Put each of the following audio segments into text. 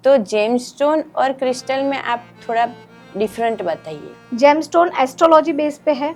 तो जेमस्टोन और क्रिस्टल में आप थोड़ा डिफरेंट बताइए। जेमस्टोन एस्ट्रोलॉजी बेस पे है,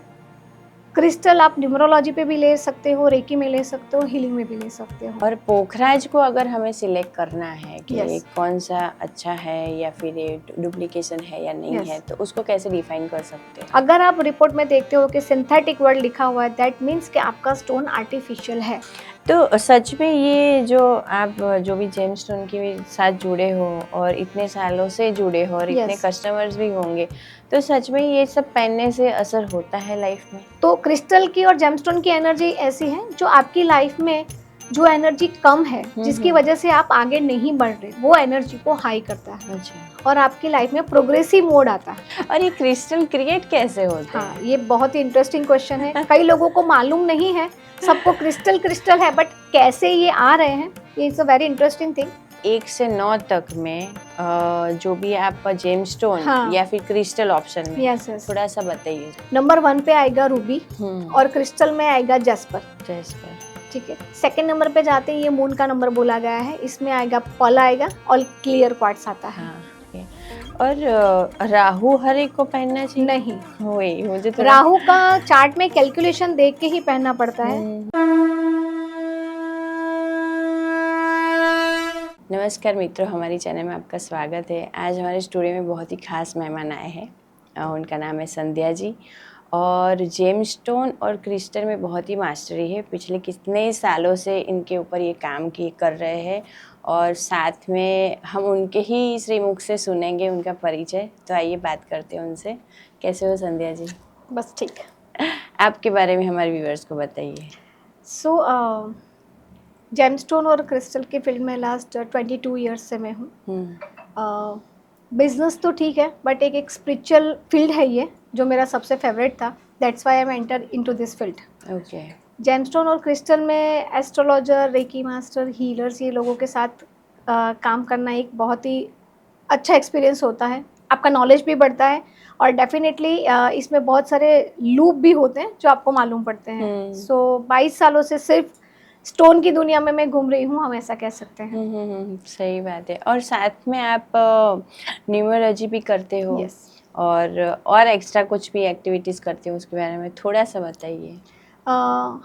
क्रिस्टल आप न्यूमरोलॉजी पे भी ले सकते हो, रेकी में ले सकते हो, हीलिंग में भी ले सकते हो। और पोखराज को अगर हमें सिलेक्ट करना है कि Yes. कौन सा अच्छा है या फिर ये डुप्लीकेशन है या नहीं Yes. है, तो उसको कैसे डिफाइन कर सकते हैं? अगर आप रिपोर्ट में देखते हो कि सिंथेटिक वर्ड लिखा हुआ है, दैट मीन्स कि आपका स्टोन आर्टिफिशियल है। तो सच में ये जो आप जो भी जेमस्टोन के साथ जुड़े हो और इतने सालों से जुड़े हो और इतने Yes. कस्टमर्स भी होंगे, तो सच में ये सब पहनने से असर होता है लाइफ में? तो क्रिस्टल की और जेमस्टोन की एनर्जी ऐसी है जो आपकी लाइफ में जो एनर्जी कम है, जिसकी वजह से आप आगे नहीं बढ़ रहे, वो एनर्जी को हाई करता है अच्छा। और आपकी लाइफ में प्रोग्रेसिव मोड आता है। और ये क्रिस्टल क्रिएट कैसे होते हाँ, हैं? ये बहुत ही इंटरेस्टिंग क्वेश्चन है। कई लोगों को मालूम नहीं है, सबको क्रिस्टल क्रिस्टल है, बट कैसे ये आ रहे हैं, ये is a very interesting thing. 1 से 9 तक में जो भी आपका जेमस्टोन हाँ। या फिर क्रिस्टल ऑप्शन में यस यस। थोड़ा सा बताइए। नंबर 1 पे आएगा रूबी और क्रिस्टल में आएगा जैस्पर। जैस्पर। ठीक है। सेकंड नंबर पे जाते हैं, ये मून का नंबर बोला गया है, इसमें आएगा पर्ल आएगा और क्लियर क्वार्ट्ज आता है। हाँ, okay. और राहु हर एक को पहनना चाहिए? नहीं, वही मुझे थोड़ा राहु का चार्ट में कैलकुलेशन देख के ही पहनना पड़ता है। नमस्कार मित्रों, हमारी चैनल में आपका स्वागत है। आज हमारे स्टूडियो में बहुत ही खास मेहमान आए हैं। उनका नाम है संध्या जी और जेमस्टोन और क्रिस्टल में बहुत ही मास्टरी है। पिछले कितने सालों से इनके ऊपर ये काम कर रहे हैं और साथ में हम उनके ही श्रीमुख से सुनेंगे उनका परिचय। तो आइए बात करते हैं उनसे। कैसे हो संध्या जी? बस ठीक। आपके बारे में हमारे व्यूअर्स को बताइए। सो जेमस्टोन और क्रिस्टल के फील्ड में लास्ट 22 ईयर्स से मैं हूँ। बिजनेस तो ठीक है, बट एक स्पिरिचुअल फील्ड है ये, जो मेरा सबसे फेवरेट था। That's why I am enter into this field. Okay. Gemstone और क्रिस्टल में एस्ट्रोलॉजर, रेकी मास्टर, हीलर्स, ये लोगों के साथ काम करना एक बहुत ही अच्छा एक्सपीरियंस होता है। आपका नॉलेज भी बढ़ता है और डेफिनेटली इसमें बहुत सारे लूप भी होते हैं जो आपको मालूम पड़ते हैं। सो 22 सालों से सिर्फ स्टोन की दुनिया में मैं घूम रही हूँ, हम ऐसा कह सकते हैं। सही बात है। और साथ में आप न्यूमरोलॉजी भी करते हो? Yes. और एक्स्ट्रा कुछ भी एक्टिविटीज़ करते हो, उसके बारे में थोड़ा सा बताइए।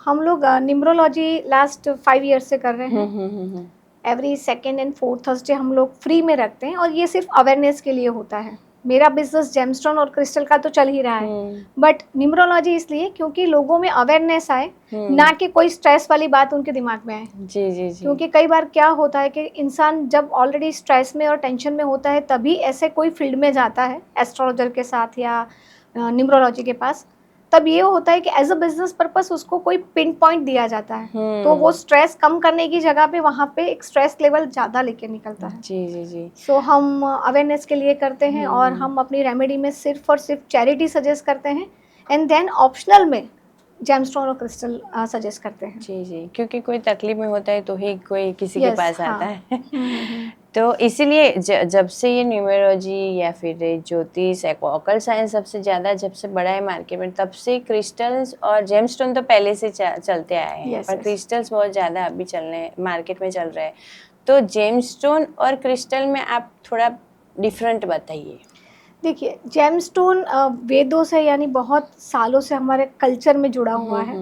हम लोग न्यूमरोलॉजी लास्ट 5 ईयर्स से कर रहे हैं। Every second and fourth Thursday हम लोग फ्री में रखते हैं और ये सिर्फ अवेयरनेस के लिए होता है। मेरा बिजनेस जेमस्टोन और क्रिस्टल का तो चल ही रहा है, बट न्यूमरोलॉजी इसलिए क्योंकि लोगों में अवेयरनेस आए, ना कि कोई स्ट्रेस वाली बात उनके दिमाग में आए। जी जी जी। क्योंकि कई बार क्या होता है कि इंसान जब ऑलरेडी स्ट्रेस में और टेंशन में होता है, तभी ऐसे कोई फील्ड में जाता है एस्ट्रोलॉजर के साथ या न्यूमरोलॉजी के पास। तब ये होता है कि एज अ बिजनेस पर्पस उसको कोई पिन पॉइंट दिया जाता है, तो वो स्ट्रेस कम करने की जगह पे वहाँ पे एक स्ट्रेस लेवल ज़्यादा लेके निकलता है। जी जी जी। सो हम अवेयरनेस के लिए करते हैं और हम अपनी रेमेडी में सिर्फ और सिर्फ चैरिटी सजेस्ट करते हैं एंड देन ऑप्शनल में जेमस्टोन और क्रिस्टल सजेस्ट करते हैं। जी जी, क्योंकि कोई तकलीफ में होता है तो ही कोई किसी के पास आता है। तो इसीलिए जब से ये न्यूमरोलॉजी या फिर ज्योतिष, ऑकल्ट साइंस सबसे ज़्यादा जब से बड़ा है मार्केट में, तब से क्रिस्टल्स और जेमस्टोन तो पहले से चलते आए हैं। पर क्रिस्टल्स बहुत ज़्यादा अभी मार्केट में चल रहे हैं। तो जेमस्टोन और क्रिस्टल में आप थोड़ा डिफरेंट बताइए। देखिए, जेमस्टोन वेदों से यानी बहुत सालों से हमारे कल्चर में जुड़ा हुआ है।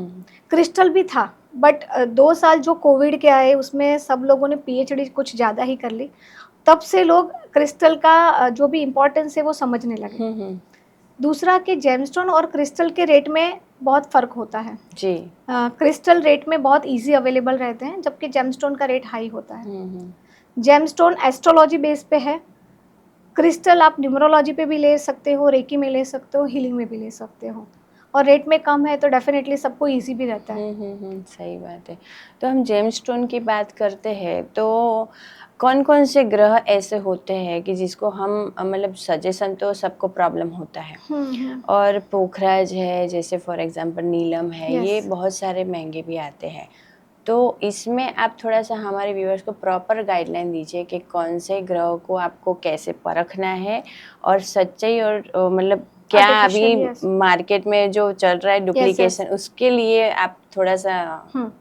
क्रिस्टल भी था, बट 2 साल जो कोविड के आए उसमें सब लोगों ने पीएचडी कुछ ज़्यादा ही कर ली। तब से लोग क्रिस्टल का जो भी इम्पोर्टेंस है वो समझने लगे। दूसरा कि जेमस्टोन और क्रिस्टल के रेट में बहुत फ़र्क होता है जी। क्रिस्टल रेट में बहुत इजी अवेलेबल रहते हैं, जबकि जेमस्टोन का रेट हाई होता है। जेमस्टोन एस्ट्रोलॉजी बेस पे है, क्रिस्टल आप न्यूमरोलॉजी पे भी ले सकते हो, रेकी में ले सकते हो, हीलिंग में भी ले सकते हो, और रेट में कम है तो डेफिनेटली सबको इजी भी रहता है। सही बात है। तो हम जेमस्टोन की बात करते हैं तो कौन कौन से ग्रह ऐसे होते हैं कि जिसको हम मतलब सजेशन तो सबको प्रॉब्लम होता है, और पोखराज है जैसे फॉर एग्जांपल, नीलम है, ये बहुत सारे महंगे भी आते हैं। तो इसमें आप थोड़ा सा हमारे व्यूअर्स को प्रॉपर गाइडलाइन दीजिए कि कौन से ग्रह को आपको कैसे परखना है और सच्चाई और मतलब क्या अभी मार्केट में जो चल रहा है डुप्लीकेशन, उसके लिए आप थोड़ा सा।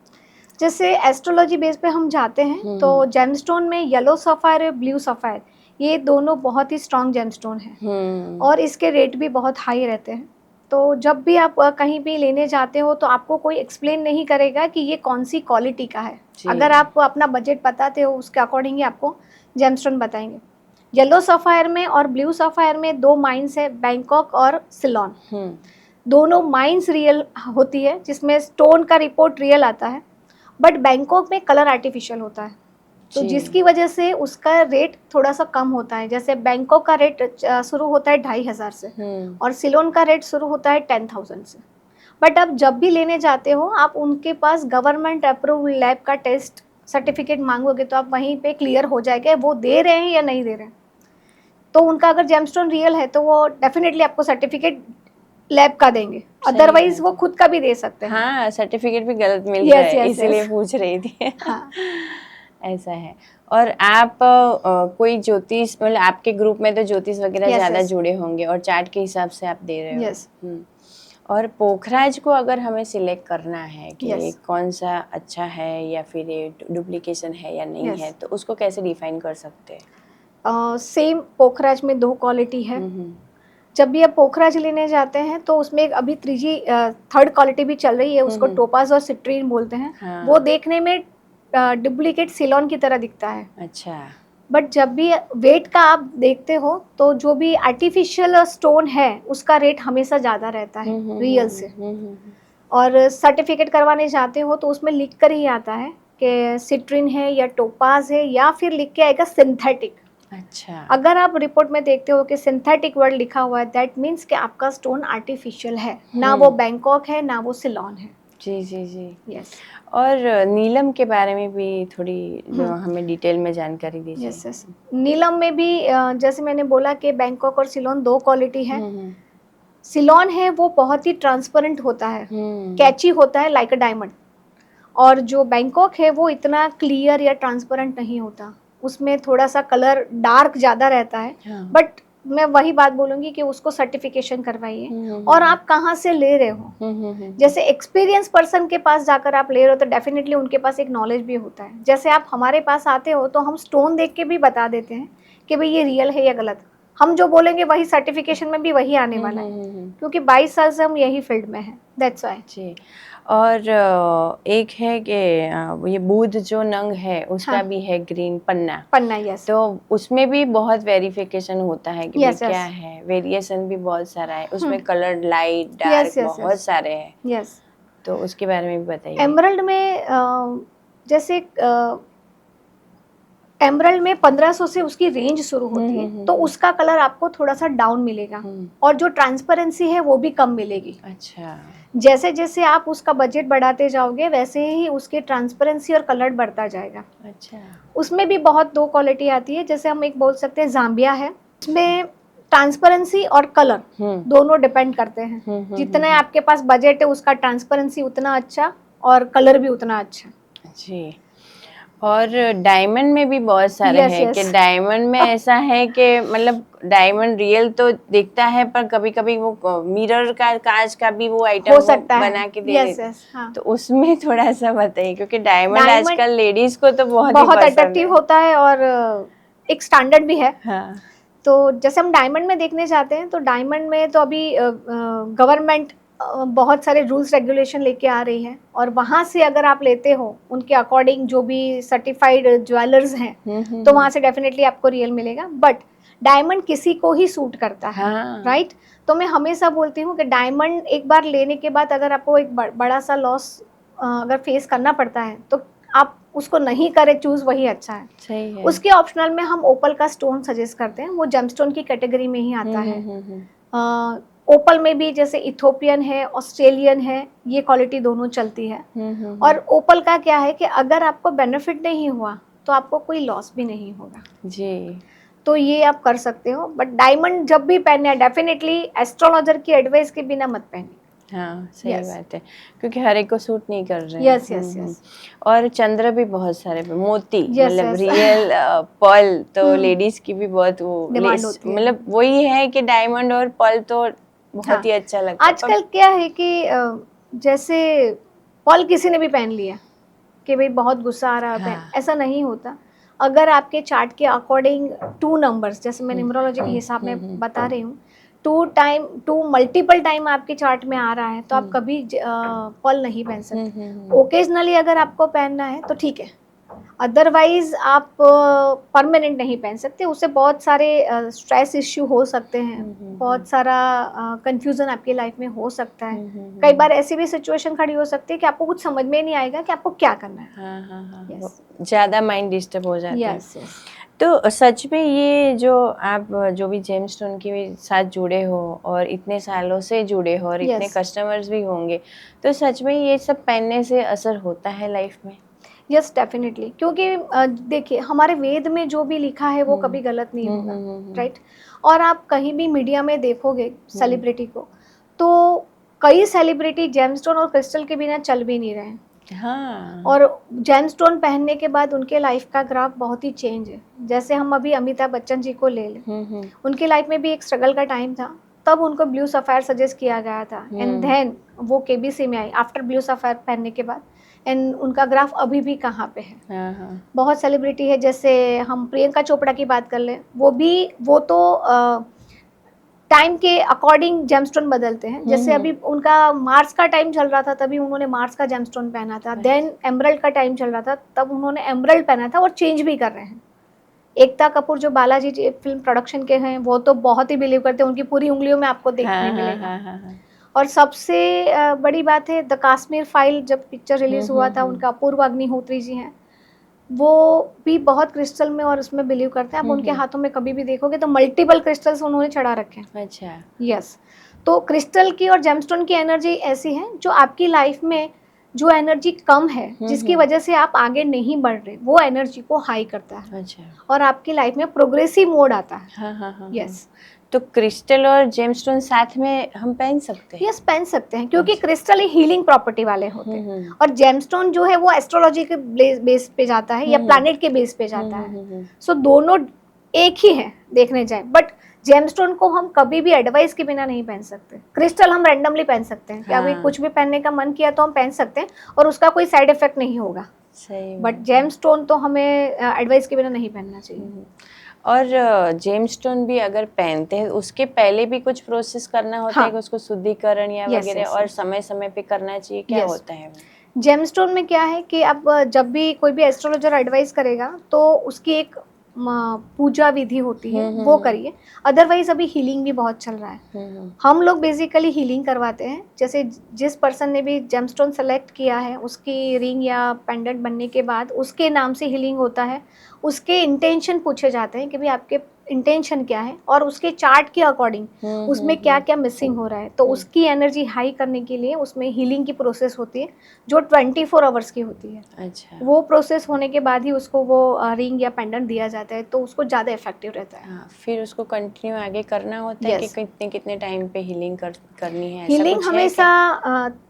जैसे एस्ट्रोलॉजी बेस पे हम जाते हैं तो जेमस्टोन में येलो सफायर, ब्लू सफायर, ये दोनों बहुत ही स्ट्रॉन्ग जेमस्टोन है और इसके रेट भी बहुत हाई रहते हैं। तो जब भी आप कहीं भी लेने जाते हो तो आपको कोई एक्सप्लेन नहीं करेगा कि ये कौन सी क्वालिटी का है। अगर आप अपना बजट बताते हो उसके अकॉर्डिंग ही आपको जेमस्टोन बताएंगे। येलो सफ़ायर में और ब्लू सफ़ायर में 2 माइंस है, बैंकॉक और सिलोन। दोनों माइंस रियल होती है जिसमें स्टोन का रिपोर्ट रियल आता है, बट बैंकॉक में कलर आर्टिफिशियल होता है, तो जिसकी वजह से उसका रेट थोड़ा सा कम होता है। जैसे बैंकॉक का रेट शुरू होता है 2,500 से और सिलोन का रेट शुरू होता है 10,000 से। बट अब जब भी लेने जाते हो आप उनके पास गवर्नमेंट अप्रूव्ड लैब का टेस्ट सर्टिफिकेट मांगोगे तो आप वहीं पे क्लियर हो जाएगा वो दे रहे हैं या नहीं दे रहे हैं। तो उनका अगर जेमस्टोन रियल है तो वो डेफिनेटली आपको सर्टिफिकेट लैब का देंगे, अदरवाइज वो खुद का भी दे सकते हैं। हाँ, सर्टिफिकेट भी गलत मिल रहा है, इसीलिए पूछ रही थी। हाँ। ऐसा है। और आप कोई ज्योतिष, मतलब आपके ग्रुप में तो ज्योतिष वगैरह ज़्यादा जुड़े होंगे और चार्ट के हिसाब से आप दे रहे हो। और पोखराज को अगर हमें सिलेक्ट करना है कि कौन सा अच्छा है या फिर ये डुप्लीकेशन है या नहीं है, तो उसको कैसे डिफाइन कर सकते हैं? सेम पोखराज में 2 क्वालिटी है। जब भी आप पोखराज लेने जाते हैं तो उसमें अभी 3G 3rd क्वालिटी भी चल रही है, उसको टोपाज और सिट्रीन बोलते हैं। हाँ। वो देखने में डुप्लीकेट सिलोन की तरह दिखता है। अच्छा। बट जब भी वेट का आप देखते हो तो जो भी आर्टिफिशियल स्टोन है उसका रेट हमेशा ज़्यादा रहता है रियल से। और सर्टिफिकेट करवाने जाते हो तो उसमें लिख कर ही आता है कि सिट्रीन है या टोपाज है या फिर लिख के आएगा सिंथेटिक। अच्छा। अगर आप रिपोर्ट में देखते हो कि सिंथेटिक वर्ड लिखा हुआ है, दैट मीन्स कि आपका स्टोन आर्टिफिशियल है, ना वो बैंकॉक है ना वो सिलोन है। जी जी जी। यस। और नीलम के बारे में भी थोड़ी जो हमें डिटेल में जानकारी दीजिए। Yes yes. नीलम में भी जैसे मैंने बोला कि बैंकॉक और सिलोन 2 क्वालिटी है। सिलोन है वो बहुत ही ट्रांसपेरेंट होता है, कैची होता है लाइक अ डायमंड, और जो बैंकॉक है वो इतना क्लियर या ट्रांसपेरेंट नहीं होता, उसमें थोड़ा सा कलर डार्क ज़्यादा रहता है। हाँ। बट मैं वही बात बोलूँगी कि उसको सर्टिफिकेशन करवाइए और आप कहाँ से ले रहे हो। जैसे एक्सपीरियंस पर्सन के पास जाकर आप ले रहे हो तो डेफिनेटली उनके पास एक नॉलेज भी होता है। जैसे आप हमारे पास आते हो तो हम स्टोन देख के भी बता देते हैं कि भाई ये रियल है या गलत। हम जो बोलेंगे वही सर्टिफिकेशन में भी वही आने वाला है, क्योंकि 22 साल से हम यही फील्ड में हैं, दैट्स व्हाई। जी। और एक है कि ये बुध जो नंग है उसका हाँ। भी है ग्रीन पन्ना। यस। तो उसमें भी बहुत वेरिफिकेशन होता है कि क्या है, वेरिएशन भी बहुत सारा है उसमें, कलर लाइट डार्क बहुत सारे हैं। यस। तो उसके बारे में भी बताइए। एमरल्ड में जैसे एमरल्ड में 1500 से उसकी रेंज शुरू होती है, तो उसका कलर आपको थोड़ा सा डाउन मिलेगा और जो ट्रांसपेरेंसी है वो भी कम मिलेगी। अच्छा। जैसे जैसे आप उसका बजट बढ़ाते जाओगे वैसे ही उसकी ट्रांसपेरेंसी और कलर बढ़ता जाएगा। अच्छा। उसमें भी बहुत 2 क्वालिटी आती है, जैसे हम एक बोल सकते हैं जाम्बिया है, उसमें ट्रांसपेरेंसी और कलर दोनों डिपेंड करते हैं। जितने आपके पास बजट है उसका ट्रांसपेरेंसी उतना अच्छा और कलर भी उतना अच्छा। जी। और डायमंड में भी बहुत सारे हैं कि डायमंड में ऐसा है कि मतलब डायमंड रियल तो दिखता है पर कभी कभी वो मिरर का कांच का भी वो आइटम बना के दे देते हैं। हाँ। तो उसमें थोड़ा सा बताइए, क्योंकि डायमंड आजकल लेडीज को तो बहुत अट्रैक्टिव होता है और एक स्टैंडर्ड भी है। हाँ। तो जैसे हम डायमंड में देखने जाते हैं तो डायमंड में तो अभी गवर्नमेंट बहुत सारे रूल्स रेगुलेशन लेके आ रही है और वहाँ से अगर आप लेते हो उनके अकॉर्डिंग जो भी सर्टिफाइड ज्वेलर्स हैं तो वहाँ से डेफिनेटली आपको रियल मिलेगा। बट डायमंड किसी को ही सूट करता है। हाँ। राइट। तो मैं हमेशा बोलती हूँ कि डायमंड एक बार लेने के बाद अगर आपको एक बड़ा सा लॉस अगर फेस करना पड़ता है तो आप उसको नहीं करें चूज, वही अच्छा है। सही है। उसके ऑप्शनल में हम ओपल का स्टोन सजेस्ट करते हैं, वो जेमस्टोन की कैटेगरी में ही आता है। ओपल में भी जैसे इथोपियन है, ऑस्ट्रेलियन है, ये क्वालिटी दोनों चलती है। और ओपल का क्या है कि अगर आपको बेनिफिट नहीं हुआ तो आपको कोई लॉस भी नहीं होगा। जी। तो ये आप कर सकते हो। बट डायमंड जब भी पहने डेफिनेटली एस्ट्रोलॉजर की एडवाइस के बिना मत पहने। हाँ सही बात है, क्योंकि हर एक को सूट नहीं कर रहे हैं। Yes yes yes. और चंद्र भी बहुत सारे मोती, मतलब रियल पर्ल तो लेडीज की भी बहुत वो मतलब वही है कि डायमंड और पर्ल तो बहुत ही अच्छा लगता है। आजकल क्या है कि जैसे पर्ल किसी ने भी पहन लिया कि भाई बहुत गुस्सा आ रहा है, ऐसा नहीं होता। अगर आपके चार्ट के अकॉर्डिंग 2 नंबर्स, जैसे मैं न्यूमरोलॉजी के हिसाब में बता रही हूँ, 2 मल्टीपल टाइम आपके चार्ट में आ रहा है तो आप कभी पर्ल नहीं पहन सकते। ओकेजनली अगर आपको पहनना है तो ठीक है, अदरवाइज आप परमानेंट नहीं पहन सकते। उससे बहुत सारे स्ट्रेस इश्यू हो सकते हैं, बहुत सारा कंफ्यूजन आपकी लाइफ में हो सकता है। कई बार ऐसी भी सिचुएशन खड़ी हो सकती है कि आपको कुछ समझ में नहीं आएगा कि आपको क्या करना है। ज़्यादा माइंड डिस्टर्ब हो जाता है। yes. तो सच में ये जो आप जो भी जेम्स स्टोन के साथ जुड़े हो और इतने सालों से जुड़े हो और इतने कस्टमर्स भी होंगे, तो सच में ये सब पहनने से असर होता है लाइफ में? यस डेफिनेटली, क्योंकि देखिए हमारे वेद में जो भी लिखा है वो कभी गलत नहीं होगा, राइट। और आप कहीं भी मीडिया में देखोगे सेलिब्रिटी को, तो कई सेलिब्रिटी जेमस्टोन और क्रिस्टल के बिना चल भी नहीं रहे हैं। हाँ। और जेमस्टोन पहनने के बाद उनके लाइफ का ग्राफ बहुत ही चेंज है। जैसे हम अभी अमिताभ बच्चन जी को ले लें, उनकी लाइफ में भी एक स्ट्रगल का टाइम था, तब उनको ब्लू सफायर सजेस्ट किया गया था, एंड देन वो केबीसी में आई आफ्टर ब्लू सफायर पहनने के बाद, एंड उनका ग्राफ अभी भी कहाँ पे है। बहुत सेलिब्रिटी है, जैसे हम प्रियंका चोपड़ा की बात कर लें, वो तो टाइम के अकॉर्डिंग जेमस्टोन बदलते हैं। जैसे अभी उनका मार्स का टाइम चल रहा था, तभी उन्होंने मार्स का जेमस्टोन पहना था। देन एमरल्ड का टाइम चल रहा था, तब उन्होंने एमरल्ड पहना था, और चेंज भी कर रहे हैं। एकता कपूर जो बालाजी जी फिल्म प्रोडक्शन के हैं, वो तो बहुत ही बिलीव करते हैं, उनकी पूरी उंगलियों में आपको देखने मिलेगा। और सबसे बड़ी बात है, द कश्मीर फाइल जब पिक्चर रिलीज हुआ था, उनका अपूर्व अग्निहोत्री जी हैं, वो भी बहुत क्रिस्टल में और उसमें बिलीव करते हैं। आप उनके हाथों में कभी भी देखोगे तो मल्टीपल क्रिस्टल्स उन्होंने चढ़ा रखे हैं। अच्छा। यस। तो क्रिस्टल की और जेमस्टोन की एनर्जी ऐसी है जो आपकी लाइफ में जो एनर्जी कम है, जिसकी वजह से आप आगे नहीं बढ़ रहे, वो एनर्जी को हाई करता है। अच्छा। और आपकी लाइफ में प्रोग्रेसिव मोड आता है। यस। तो क्रिस्टल और जेमस्टोन साथ में हम पहन सकते हैं? यस, पहन सकते हैं, क्योंकि क्रिस्टल हीलिंग प्रॉपर्टी वाले होते हैं, और जेमस्टोन जो है वो एस्ट्रोलॉजी के बेस पे जाता है, या प्लैनेट के बेस पे जाता है। सो दोनों एक ही है देखने जाए, बट जेमस्टोन को हम कभी भी एडवाइस के बिना नहीं पहन सकते। क्रिस्टल हम रैंडमली पहन सकते हैं, कि अभी कुछ भी पहनने का मन किया तो हम पहन सकते हैं, और उसका कोई साइड इफेक्ट नहीं होगा। सही। बट जेमस्टोन तो हमें एडवाइस के बिना नहीं पहनना चाहिए। और जेमस्टोन भी अगर पहनते हैं, उसके पहले भी कुछ प्रोसेस करना होता है कि उसको शुद्धिकरण या वगैरह, और समय समय पे करना चाहिए, क्या होता है? जेमस्टोन में क्या है कि अब जब भी कोई भी एस्ट्रोलॉजर एडवाइस करेगा तो उसकी एक पूजा विधि होती है, वो करिए। अदरवाइज अभी हीलिंग भी बहुत चल रहा है। हम लोग बेसिकली हीलिंग करवाते हैं। जैसे जिस पर्सन ने भी जेमस्टोन सेलेक्ट किया है, उसकी रिंग या पेंडेंट बनने के बाद उसके नाम से हीलिंग होता है। उसके इंटेंशन पूछे जाते हैं कि भाई आपके इंटेंशन क्या है, और उसके चार्ट के अकॉर्डिंग उसमें क्या क्या मिसिंग हो रहा है, तो उसकी एनर्जी हाई करने के लिए उसमें हीलिंग की प्रोसेस होती है, जो 24 आवर्स की होती है। अच्छा। वो प्रोसेस होने के बाद ही उसको वो रिंग या पेंडेंट दिया जाता है, तो उसको ज़्यादा इफेक्टिव रहता है। फिर उसको कंटिन्यू आगे करना होता है कि कितने कितने टाइम पे हीलिंग करनी है? हीलिंग हमेशा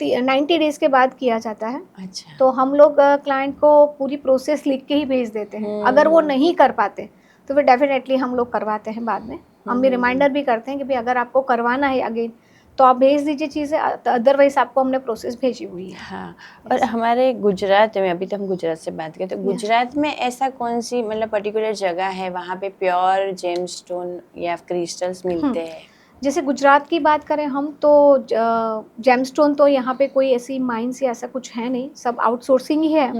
90 डेज के बाद किया जाता है। अच्छा। तो हम लोग क्लाइंट को पूरी प्रोसेस लिख के ही भेज देते हैं। अगर वो नहीं कर पाते तो फिर डेफिनेटली हम लोग करवाते हैं बाद में। हम भी रिमाइंडर भी करते हैं कि भाई अगर आपको करवाना है अगेन तो आप भेज दीजिए चीज़ें, अदरवाइज आपको हमने प्रोसेस भेजी हुई है। हाँ। और हमारे गुजरात में, अभी तो हम गुजरात से बात करें, तो गुजरात में ऐसा कौन सी मतलब पर्टिकुलर जगह है वहाँ पे प्योर जेमस्टोन या क्रिस्टल्स मिलते हैं? जैसे गुजरात की बात करें हम, तो जेमस्टोन तो यहाँ पे कोई ऐसी माइंस या ऐसा कुछ है नहीं, सब आउटसोर्सिंग ही है।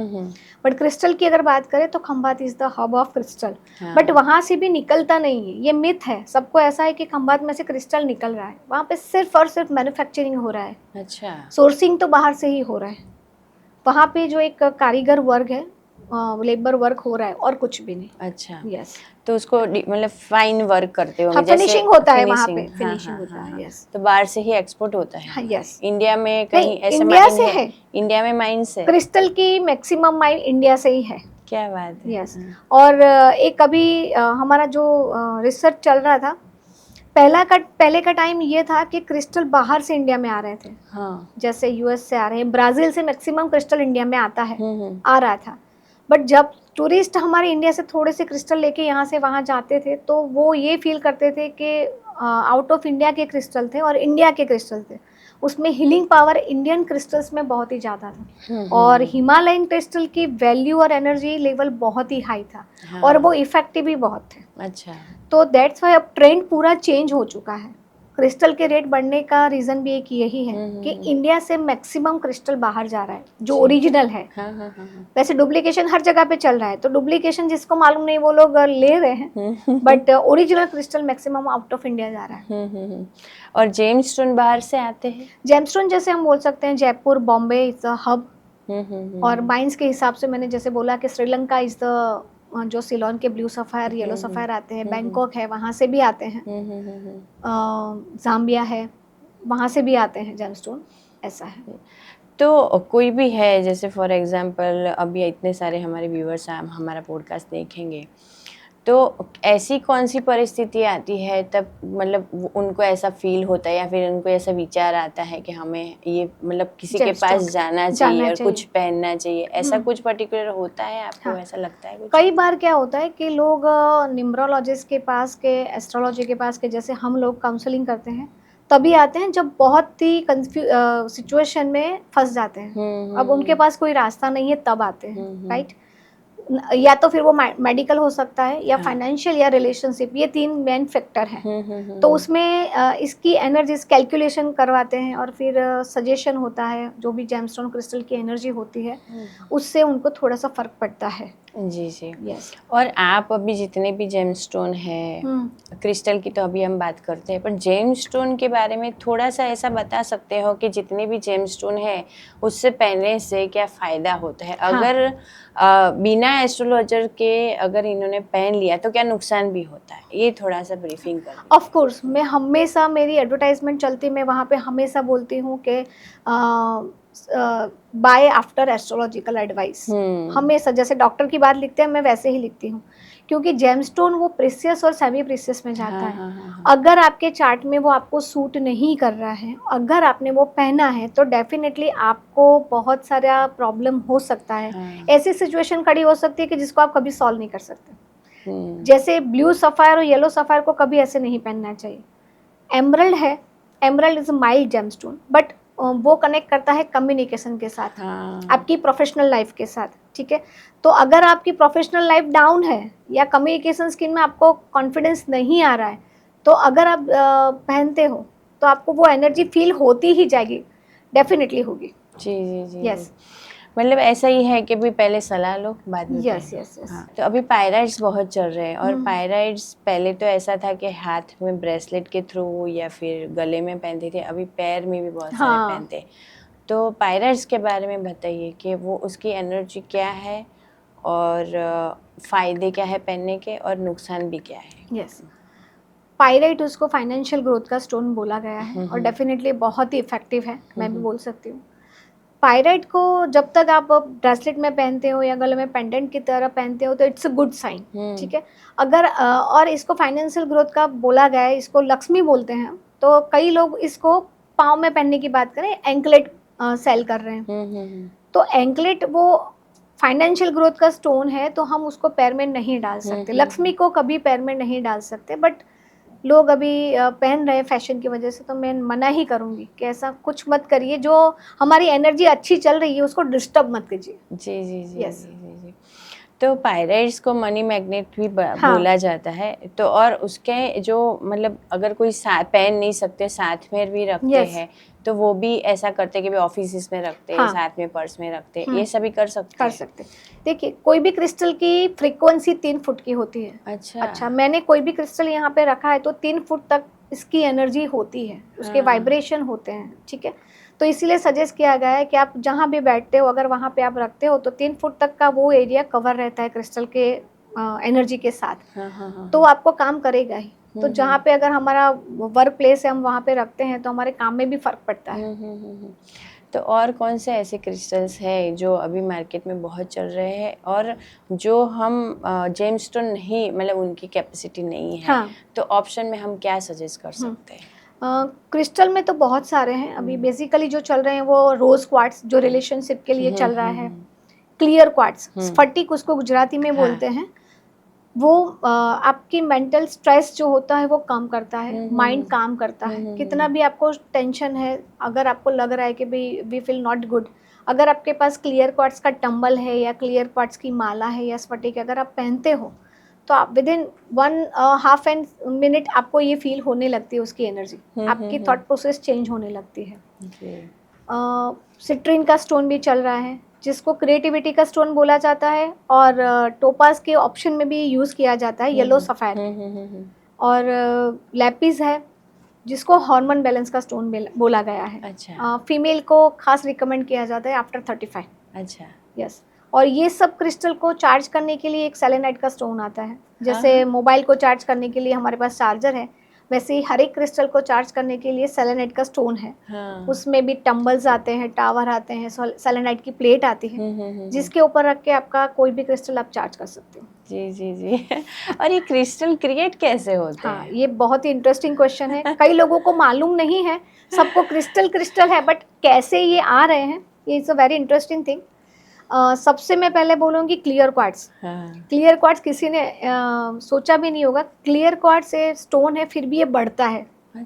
बट क्रिस्टल की अगर बात करें तो Khambhat is the hub of crystal. But वहाँ से भी निकलता नहीं है, ये मिथ है। सबको ऐसा है कि खंभात में से क्रिस्टल निकल रहा है, वहाँ पे सिर्फ और सिर्फ मैन्युफैक्चरिंग हो रहा है। अच्छा। सोर्सिंग तो बाहर से ही हो रहा है। वहाँ पे जो एक कारीगर वर्ग है, लेबर वर्क हो रहा है, और कुछ भी नहीं। अच्छा। यस। तो उसको मतलब फाइन वर्क करते होंगे, जैसे फिनिशिंग होता है वहाँ पे, फिनिशिंग होता है। यस। तो बाहर से ही एक्सपोर्ट होता है? यस। इंडिया में कहीं ऐसा? इंडिया से है। इंडिया में माइंस है? क्रिस्टल की मैक्सिमम माइन इंडिया से ही है। क्या बात है। यस। और एक अभी हमारा जो रिसर्च चल रहा था, पहले का टाइम ये था कि क्रिस्टल बाहर से इंडिया में आ रहे थे। हाँ। जैसे यूएस से आ रहे हैं, ब्राजील से मैक्सिमम क्रिस्टल इंडिया में आता है, आ रहा था। बट जब टूरिस्ट हमारे इंडिया से थोड़े से क्रिस्टल लेके यहाँ से वहाँ जाते थे, तो वो ये फील करते थे कि आउट ऑफ इंडिया के क्रिस्टल थे और इंडिया के क्रिस्टल थे। उसमें हीलिंग पावर इंडियन क्रिस्टल्स में बहुत ही ज़्यादा था, हम्म, और हिमालयन क्रिस्टल की वैल्यू और एनर्जी लेवल बहुत ही हाई था, हाँ, और वो इफेक्टिव भी बहुत थे। अच्छा, तो दैट्स वाई अब ट्रेंड पूरा चेंज हो चुका है। क्रिस्टल के रेट बढ़ने का रीज़न भी एक यही है कि इंडिया से मैक्सिमम क्रिस्टल बाहर जा रहा है जो जी। ओरिजिनल है। हाँ हाँ हाँ हाँ। वैसे डुप्लीकेशन हर जगह पे चल रहा है, तो डुप्लीकेशन जिसको मालूम नहीं वो लोग ले रहे हैं, but original crystal maximum out of India जा रहा है। और जेम्स स्टोन बाहर से आते हैं? जेमस्टोन जैसे हम बोल सकते हैं Jaipur, Bombay is the hub, और हम्म, माइंस के हिसाब से मैंने जैसे बोला कि श्रीलंका इज द, जो सिलोन के ब्लू सफ़ायर, येलो सफ़ायर आते हैं, बैंकॉक है वहाँ से भी आते हैं, जाम्बिया है वहाँ से भी आते हैं जेमस्टोन, ऐसा है। तो कोई भी है, जैसे फॉर एग्जांपल अभी इतने सारे हमारे व्यूअर्स हमारा पॉडकास्ट देखेंगे, तो ऐसी कौन सी परिस्थिति आती है तब मतलब उनको ऐसा फील होता है या फिर उनको ऐसा विचार आता है कि हमें ये मतलब किसी के पास जाना चाहिए और कुछ पहनना चाहिए, ऐसा कुछ पर्टिकुलर होता है आपको? हाँ। ऐसा लगता है कुछ? कई बार क्या होता है कि लोग न्यूमरोलॉजिस्ट के पास के, एस्ट्रोलॉजी के पास के, जैसे हम लोग काउंसलिंग करते हैं तभी आते हैं जब बहुत ही सिचुएशन में फंस जाते हैं, अब उनके पास कोई रास्ता नहीं है तब आते हैं, राइट। या तो फिर वो मेडिकल हो सकता है, या फाइनेंशियल, या रिलेशनशिप, ये 3 मेन फैक्टर हैं। तो उसमें इसकी एनर्जीज कैलकुलेशन करवाते हैं, और फिर सजेशन होता है, जो भी जेमस्टोन क्रिस्टल की एनर्जी होती है उससे उनको थोड़ा सा फर्क पड़ता है। जी जी, यस। और आप अभी जितने भी जेमस्टोन है, क्रिस्टल की तो अभी हम बात करते हैं, पर जेमस्टोन के बारे में थोड़ा सा ऐसा बता सकते हो कि जितने भी जेमस्टोन है उससे पहनने से क्या फ़ायदा होता है? हाँ। अगर बिना एस्ट्रोलॉजर के अगर इन्होंने पहन लिया तो क्या नुकसान भी होता है? ये थोड़ा सा ब्रीफिंग कर दीजिए। ऑफ कोर्स, मैं हमेशा, मेरी एडवर्टाइजमेंट चलती, मैं वहाँ पे हमेशा बोलती हूँ कि बाय आफ्टर एस्ट्रोलॉजिकल एडवाइस। हमेशा जैसे डॉक्टर की बात लिखते हैं मैं वैसे ही लिखती हूँ, क्योंकि जेमस्टोन वो प्रेशियस और सेमी प्रेशियस में जाता है। अगर आपके चार्ट में वो आपको सूट नहीं कर रहा है, अगर आपने वो पहना है, तो डेफिनेटली आपको बहुत सारा प्रॉब्लम हो सकता है। ऐसी सिचुएशन खड़ी हो सकती है कि जिसको आप कभी सॉल्व नहीं कर सकते। जैसे ब्लू सफ़ायर और येलो सफ़ायर को कभी ऐसे नहीं पहनना चाहिए। एमरल्ड है, emerald is a mild gemstone, but वो कनेक्ट करता है कम्युनिकेशन के साथ, आपकी प्रोफेशनल लाइफ के साथ, ठीक है। तो अगर आपकी प्रोफेशनल लाइफ डाउन है या कम्युनिकेशन स्किल में आपको कॉन्फिडेंस नहीं आ रहा है, तो अगर आप पहनते हो तो आपको वो एनर्जी फील होती ही जाएगी, डेफिनेटली होगी। जी जी जी, यस। मतलब ऐसा ही है कि भी पहले सलाह लो बाद में यस पहनो। Yes yes. हाँ, तो अभी पायराइड्स बहुत चल रहे हैं, और पायराइड्स पहले तो ऐसा था कि हाथ में ब्रेसलेट के थ्रू या फिर गले में पहनते थे, अभी पैर में भी बहुत सारे पहनते हैं। तो पायराइड्स के बारे में बताइए कि वो उसकी एनर्जी क्या है और फ़ायदे क्या है पहनने के, और नुकसान भी क्या है? यस, पायराइट उसको फाइनेंशियल ग्रोथ का स्टोन बोला गया है, और डेफिनेटली बहुत ही इफेक्टिव है, मैं भी बोल सकती हूँ। पायराइट को जब तक आप ब्रेसलेट में पहनते हो या गले में पेंडेंट की तरह पहनते हो तो इट्स अ गुड साइन, ठीक है। अगर और इसको फाइनेंशियल ग्रोथ का बोला गया है, इसको लक्ष्मी बोलते हैं, तो कई लोग इसको पाँव में पहनने की बात करें, एंकलेट सेल कर रहे हैं। तो एंकलेट वो फाइनेंशियल ग्रोथ का स्टोन है, तो हम उसको पैर में नहीं डाल सकते, लक्ष्मी को कभी पैर में नहीं डाल सकते, बट लोग अभी पहन रहे हैं फैशन की वजह से, तो मैं मना ही करूँगी कि ऐसा कुछ मत करिए। जो हमारी एनर्जी अच्छी चल रही है उसको डिस्टर्ब मत कीजिए। जी जी जी, Yes. जी जी। तो पायराइड्स को मनी मैग्नेट भी बोला जाता है, तो और उसके जो मतलब अगर कोई पहन नहीं सकते साथ में भी रखते हैं, तो वो भी ऐसा करते कि भी ऑफिस में रखते हैं, साथ में पर्स में रखते, ये सभी कर सकते हैं। देखिए, कोई भी क्रिस्टल की फ्रीक्वेंसी 3 फुट की होती है। अच्छा, मैंने कोई भी क्रिस्टल यहाँ पे रखा है तो 3 फुट तक इसकी एनर्जी होती है, उसके वाइब्रेशन होते हैं, ठीक है। तो इसीलिए सजेस्ट किया गया है कि आप जहाँ भी बैठते हो, अगर वहाँ पे आप रखते हो तो 3 फुट तक का वो एरिया कवर रहता है क्रिस्टल के एनर्जी के साथ। तो आपको काम करेगा ही। तो जहाँ पे अगर हमारा वर्क प्लेस है, हम वहाँ पे रखते हैं तो हमारे काम में भी फर्क पड़ता है। तो और कौन से ऐसे क्रिस्टल्स हैं जो अभी मार्केट में बहुत चल रहे हैं और जो हम जेमस्टोन नहीं, मतलब उनकी कैपेसिटी नहीं है, तो ऑप्शन में हम क्या सजेस्ट कर सकते हैं? क्रिस्टल में तो बहुत सारे हैं। अभी बेसिकली जो चल रहे हैं वो रोज क्वार्ट्स, जो रिलेशनशिप के लिए चल रहा है, क्लियर क्वार्ट्स, स्फटिक उसको गुजराती में बोलते हैं, वो आपकी मेंटल स्ट्रेस जो होता है वो कम करता है, माइंड काम करता है। कितना भी आपको टेंशन है, अगर आपको लग रहा है कि भाई वी फील नॉट गुड, अगर आपके पास क्लियर क्वार्ट्ज का टंबल है या क्लियर क्वार्ट्ज की माला है या स्फटिक अगर आप पहनते हो, तो आप विद इन 1.5 मिनट आपको ये फील होने लगती है उसकी एनर्जी, आपकी थॉट प्रोसेस चेंज होने लगती है। सिट्रीन का स्टोन भी चल रहा है, जिसको क्रिएटिविटी का स्टोन बोला जाता है, और टोपाज के ऑप्शन में भी यूज़ किया जाता है, येलो सफ़ायर। और लैपिस है, जिसको हार्मोन बैलेंस का स्टोन बोला गया है। अच्छा। फीमेल को खास रिकमेंड किया जाता है आफ्टर 35। अच्छा। यस। और ये सब क्रिस्टल को चार्ज करने के लिए एक सेलेनाइट का स्टोन आता है। जैसे मोबाइल को चार्ज करने के लिए हमारे पास चार्जर है, वैसे ही हर एक क्रिस्टल को चार्ज करने के लिए सेलेनाइट का स्टोन है। उसमें भी टंबल्स आते हैं, टावर आते हैं, सेलेनाइट की प्लेट आती है, जिसके ऊपर रख के आपका कोई भी क्रिस्टल आप चार्ज कर सकते हो। जी जी जी। और ये क्रिस्टल क्रिएट कैसे होते हैं? हाँ, ये बहुत ही इंटरेस्टिंग क्वेश्चन है। कई लोगों को मालूम नहीं है, सबको क्रिस्टल क्रिस्टल है, बट कैसे ये आ रहे हैं, ये is a very interesting thing. सबसे मैं पहले बोलूँगी क्लियर क्वार्ट्ज। क्लियर क्वार्ट्ज किसी ने सोचा भी नहीं होगा। क्लियर क्वार्ट्ज से स्टोन है, फिर भी ये बढ़ता है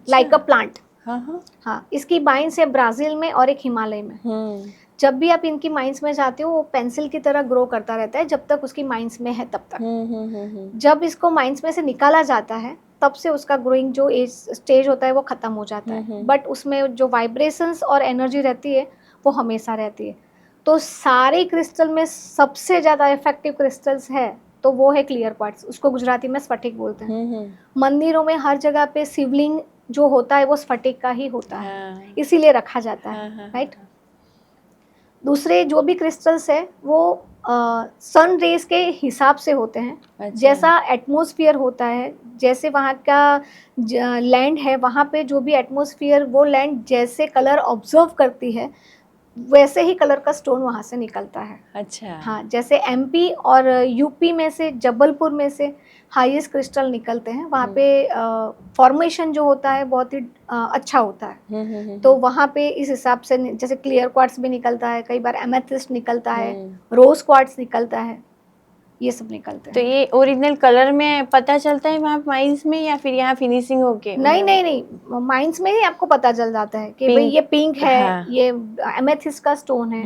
लाइक अ प्लांट। हाँ, इसकी माइंस है ब्राज़ील में और एक हिमालय में। जब भी आप इनकी माइंस में जाते हो, वो पेंसिल की तरह ग्रो करता रहता है जब तक उसकी माइंस में है तब तक। जब इसको माइंस में से निकाला जाता है, तब से उसका ग्रोइंग जो स्टेज होता है वो ख़त्म हो जाता है, बट उसमें जो वाइब्रेशंस और एनर्जी रहती है वो हमेशा रहती है। तो सारे क्रिस्टल में सबसे ज़्यादा इफेक्टिव क्रिस्टल्स है तो वो है क्लियर क्वार्ट्ज, उसको गुजराती में स्फटिक बोलते हैं। मंदिरों में हर जगह पे शिवलिंग जो होता है वो स्फटिक का ही होता है, इसीलिए रखा जाता है, राइट। दूसरे जो भी क्रिस्टल्स है वो सन रेज के हिसाब से होते हैं। अच्छा। जैसा एटमॉस्फेयर होता है, जैसे वहाँ का लैंड है, वहाँ पे जो भी एटमॉस्फेयर, वो लैंड जैसे कलर ऑब्जर्व करती है वैसे ही कलर का स्टोन वहाँ से निकलता है। अच्छा। हाँ, जैसे एमपी और यूपी में से, जबलपुर में से हाईएस्ट क्रिस्टल निकलते हैं, वहाँ पे फॉर्मेशन जो होता है बहुत ही अच्छा होता है। तो वहाँ पे इस हिसाब से जैसे क्लियर क्वार्ट्ज भी निकलता है, कई बार एमेथिस्ट निकलता है, रोज क्वार्ट्ज निकलता है, ये सब निकलते हैं। तो ये ओरिजिनल कलर में पता चलता है वहाँ माइंस में, या फिर यहाँ फिनिशिंग होके? नहीं, माइंस में ही आपको पता चल जाता है कि भाई ये पिंक है। हाँ। ये एमेथिस्ट का स्टोन है।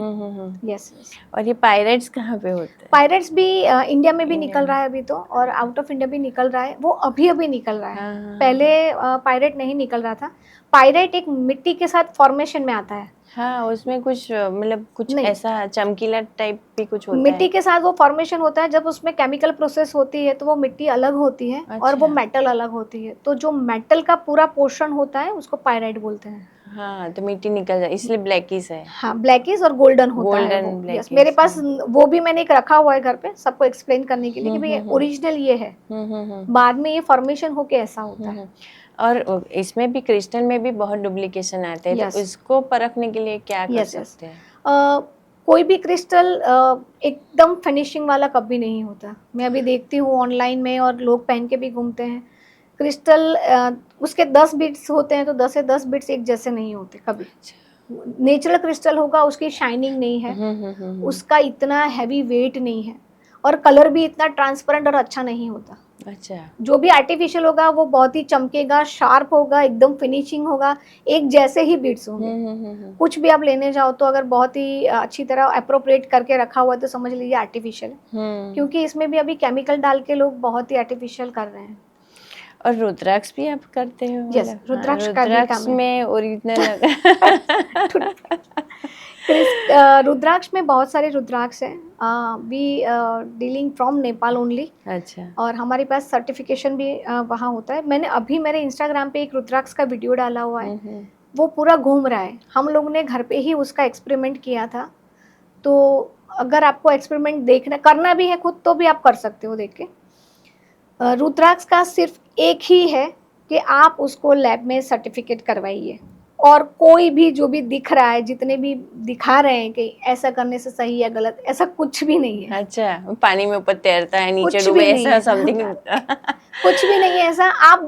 यस। और ये पायरेट्स कहाँ पे होते हैं? पायरेट्स भी इंडिया में भी निकल रहा है अभी तो, और आउट ऑफ इंडिया भी निकल रहा है। वो अभी निकल रहा है। हाँ। पहले पायरेट नहीं निकल रहा था। पायरेट एक मिट्टी के साथ फॉर्मेशन में आता है। हाँ, उसमें कुछ मतलब कुछ ऐसा चमकीला टाइप भी कुछ होता है। मिट्टी के साथ वो फॉर्मेशन होता है, जब उसमें केमिकल प्रोसेस होती है तो वो मिट्टी अलग होती है। अच्छा। और वो मेटल अलग होती है, तो जो मेटल का पूरा पोर्शन होता है उसको पायराइट बोलते हैं। हाँ, तो मिट्टी निकल जाए, इसलिए ब्लैकिश है। हाँ, ब्लैकिश और गोल्डन होता है वो। यस, मेरे पास वो भी मैंने एक रखा हुआ है घर पे, सबको एक्सप्लेन करने के लिए कि भाई ओरिजिनल ये है, बाद में ये फॉर्मेशन होके ऐसा होता है। और इसमें भी क्रिस्टल में भी बहुत डुप्लीकेशन आते हैं। तो इसको परखने के लिए क्या कर सकते हैं? कोई भी क्रिस्टल एकदम फिनिशिंग वाला कभी नहीं होता। मैं अभी देखती हूँ ऑनलाइन में, और लोग पहन के भी घूमते हैं क्रिस्टल, उसके 10 बिट्स होते हैं, तो 10 से 10 बिट्स एक जैसे नहीं होते कभी। नेचुरल क्रिस्टल होगा, उसकी शाइनिंग नहीं है, उसका इतना हैवी वेट नहीं है, और कलर भी इतना ट्रांसपेरेंट और अच्छा नहीं होता। अच्छा। जो भी आर्टिफिशियल होगा वो बहुत ही चमकेगा, शार्प होगा, एकदम फिनिशिंग होगा, एक जैसे ही बीट्स होंगे। कुछ भी आप लेने जाओ तो अगर बहुत ही अच्छी तरह अप्रोप्रिएट करके रखा हुआ है तो समझ लीजिए आर्टिफिशियल है, क्योंकि इसमें भी अभी केमिकल डाल के लोग बहुत ही आर्टिफिशियल कर रहे हैं। और रुद्राक्ष भी आप करते हो? यस, रुद्राक्ष का भी काम है। में ओरिजिनल रुद्राक्ष में बहुत सारे रुद्राक्ष हैं। We dealing from Nepal only. अच्छा। और हमारे पास सर्टिफिकेशन भी वहाँ होता है। मैंने अभी मेरे इंस्टाग्राम पे एक रुद्राक्ष का वीडियो डाला हुआ है, वो पूरा घूम रहा है। हम लोग ने घर पे ही उसका एक्सपेरिमेंट किया था, तो अगर आपको एक्सपेरिमेंट देखना करना भी है खुद, तो भी आप कर सकते हो देख के। रुद्राक्ष का सिर्फ एक ही है कि आप उसको लैब में सर्टिफिकेट करवाइए, और कोई भी जो भी दिख रहा है, जितने भी दिखा रहे हैं कि ऐसा करने से सही है गलत, ऐसा कुछ भी नहीं है। अच्छा, पानी में ऊपर तैरता है, नीचे डूबे, ऐसा समथिंग कुछ भी नहीं है ऐसा। आप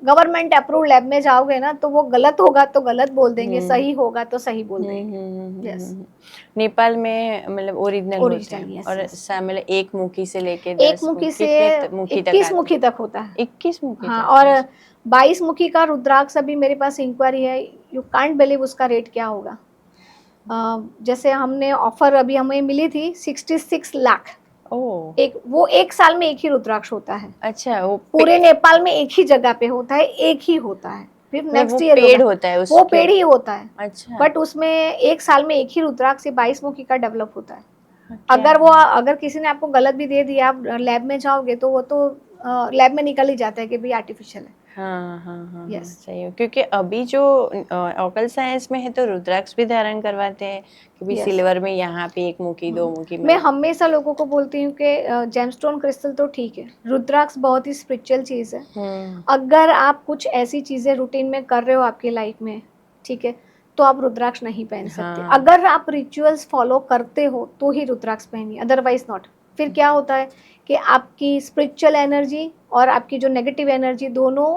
गवर्नमेंट अप्रूव लैब में जाओगे ना तो वो गलत होगा तो गलत बोल देंगे, सही होगा तो सही बोल देंगे। यस, नेपाल में मतलब ओरिजिनल होते हैं यस, और यस। मतलब एक मुखी से लेके एक 10 मुखी से कितने मुखी तक 21 आते मुखी हैं? तक होता है। 21 मुखी हाँ, तक? और 22 मुखी का रुद्राक्ष अभी मेरे पास इंक्वायरी है, यू कांट बिलीव उसका रेट क्या होगा। जैसे हमने ऑफर अभी हमें मिली थी 66 लाख। ओह, वो एक साल में एक ही रुद्राक्ष होता है, अच्छा, वो पूरे नेपाल में एक ही जगह पे होता है, एक ही होता है, फिर मतलब नेक्स्ट वो ईयर पेड़ होगा। होता है वो उसके? पेड़ ही होता है, अच्छा, बट उसमें एक साल में एक ही रुद्राक्ष से 22 मुखी का डेवलप होता है। क्या? अगर किसी ने आपको गलत भी दे दिया, आप लैब में जाओगे तो वो तो लैब में निकल ही जाता है कि भाई आर्टिफिशियल है। हाँ हाँ हाँ, यस, सही है, क्योंकि अभी जो ऑकल साइंस में है तो रुद्राक्ष भी धारण करवाते हैं कि भी यस। सिल्वर में यहाँ पे एक मुखी दो मुखी मैं मतलब। हमेशा लोगों को बोलती हूँ कि जेमस्टोन क्रिस्टल तो ठीक है, रुद्राक्ष बहुत ही स्पिरिचुअल चीज़ है। अगर आप कुछ ऐसी चीज़ें रूटीन में कर रहे हो आपकी लाइफ में, ठीक है, तो आप रुद्राक्ष नहीं पहन सकते। हाँ। अगर आप रिचुअल्स फॉलो करते हो तो ही रुद्राक्ष पहनिए, अदरवाइज नॉट। फिर क्या होता है कि आपकी स्पिरिचुअल एनर्जी और आपकी जो नेगेटिव एनर्जी दोनों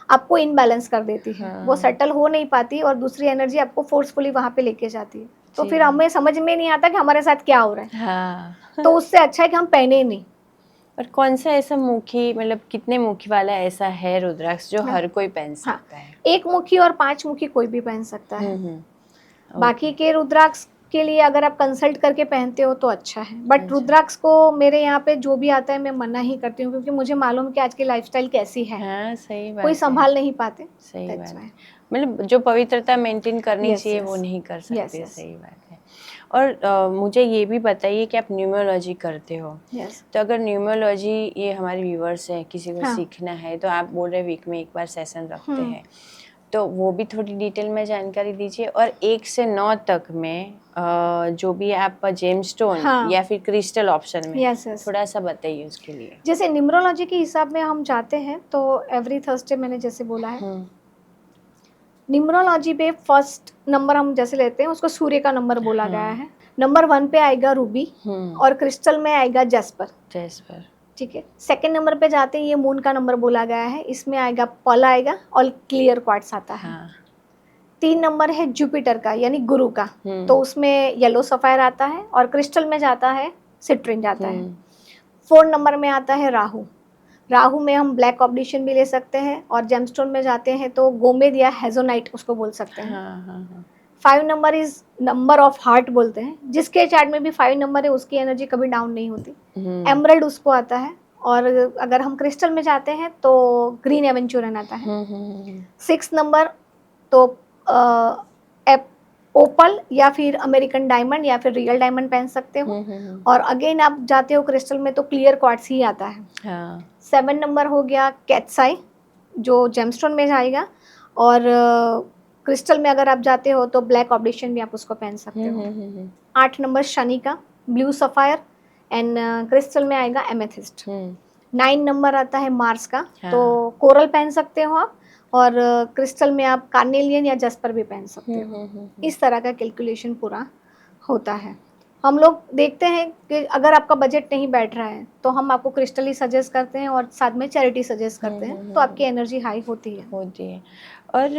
आपको इनबैलेंस कर देती है। वो सेटल हो नहीं पाती और दूसरी एनर्जी आपको फोर्सफुली वहाँ पे लेके जाती है। तो फिर हमें समझ में नहीं आता कि हमारे साथ क्या हो रहा है। हाँ। तो उससे अच्छा है कि हम पहने ही नहीं। और कौन सा ऐसा मुखी मतलब कितने मुखी वाला ऐसा है रुद्राक्ष जो हर कोई पहन सकता है? एक मुखी और 5 मुखी कोई भी पहन सकता है। बाकी ओके। के रुद्राक्ष के लिए अगर आप कंसल्ट करके पहनते हो तो अच्छा है, बट अच्छा। रुद्राक्ष को मेरे यहाँ पे जो भी आता है मैं मना ही करती हूँ, क्योंकि मुझे मालूम कि आज की लाइफस्टाइल कैसी है। हाँ, सही बात कोई है। संभाल नहीं पाते। सही That's बात why. है, मतलब जो पवित्रता मेंटेन करनी Yes, चाहिए yes. वो नहीं कर सकते। Yes, yes. सही बात है। और मुझे ये भी बताइए कि आप न्यूमरोलॉजी करते हो। Yes. तो अगर न्यूमरोलॉजी, ये हमारे व्यूवर्स हैं, किसी को हाँ। सीखना है तो आप बोल रहे वीक में एक बार सेशन रखते हैं, तो वो भी थोड़ी डिटेल में जानकारी दीजिए। और 1 से 9 तक में जो भी आप जेमस्टोन हाँ। या फिर क्रिस्टल ऑप्शन में Yes, yes. थोड़ा सा बताइए उसके लिए। जैसे न्यूमरोलॉजी के हिसाब में हम जाते हैं तो एवरी थर्सडे मैंने जैसे बोला है, न्यूमरोलॉजी पे फर्स्ट नंबर हम जैसे लेते हैं उसको सूर्य का नंबर बोला गया है। नंबर 1 पे आएगा रूबी और क्रिस्टल में आएगा जैस्पर। जैस्पर, ठीक है। सेकंड नंबर पे जाते हैं, ये मून का नंबर बोला गया है, इसमें आएगा पर्ल आएगा और क्लियर क्वार्ट्ज आता है। 3 नंबर है जुपिटर का यानी गुरु का, तो उसमें येलो सफायर आता है और क्रिस्टल में जाता है सिट्रिन जाता है। 4 नंबर में आता है राहु। राहु में हम ब्लैक ऑब्डिशन भी ले सकते हैं और जेमस्टोन में जाते हैं तो गोमेद या हेजोनाइट उसको बोल सकते हैं। 5 number is number of heart बोलते हैं, जिसके चार्ट में भी 5 नंबर है उसकी एनर्जी कभी डाउन नहीं होती। एमरल्ड उसको आता है। और अगर हम क्रिस्टल में जाते हैं तो ग्रीन एवेंचुरन आता है। 6 नंबर तो ओपल या फिर अमेरिकन डायमंड या फिर रियल डायमंड पहन सकते हो। और अगेन आप जाते हो क्रिस्टल में तो क्लियर क्वार्ट्ज ही आता है। 7 नंबर हो गया कैट्साई जो जेमस्टोन में जाएगा। और क्रिस्टल में अगर आप जाते हो तो ब्लैक ऑब्डिशन भी आप उसको पहन सकते हो। 8 नंबर शनि का ब्लू सफायर एंड क्रिस्टल में आएगा एमेथिस्ट। 9 नंबर आता है मार्स का, तो कोरल पहन सकते हो आप। और क्रिस्टल में आप कार्नेलियन या जस्पर भी पहन सकते हो। इस तरह का कैलकुलेशन पूरा होता है। हम लोग देखते हैं कि अगर आपका बजट नहीं बैठ रहा है तो हम आपको क्रिस्टल ही सजेस्ट करते हैं और साथ में चैरिटी सजेस्ट करते हैं, तो आपकी एनर्जी हाई होती है। और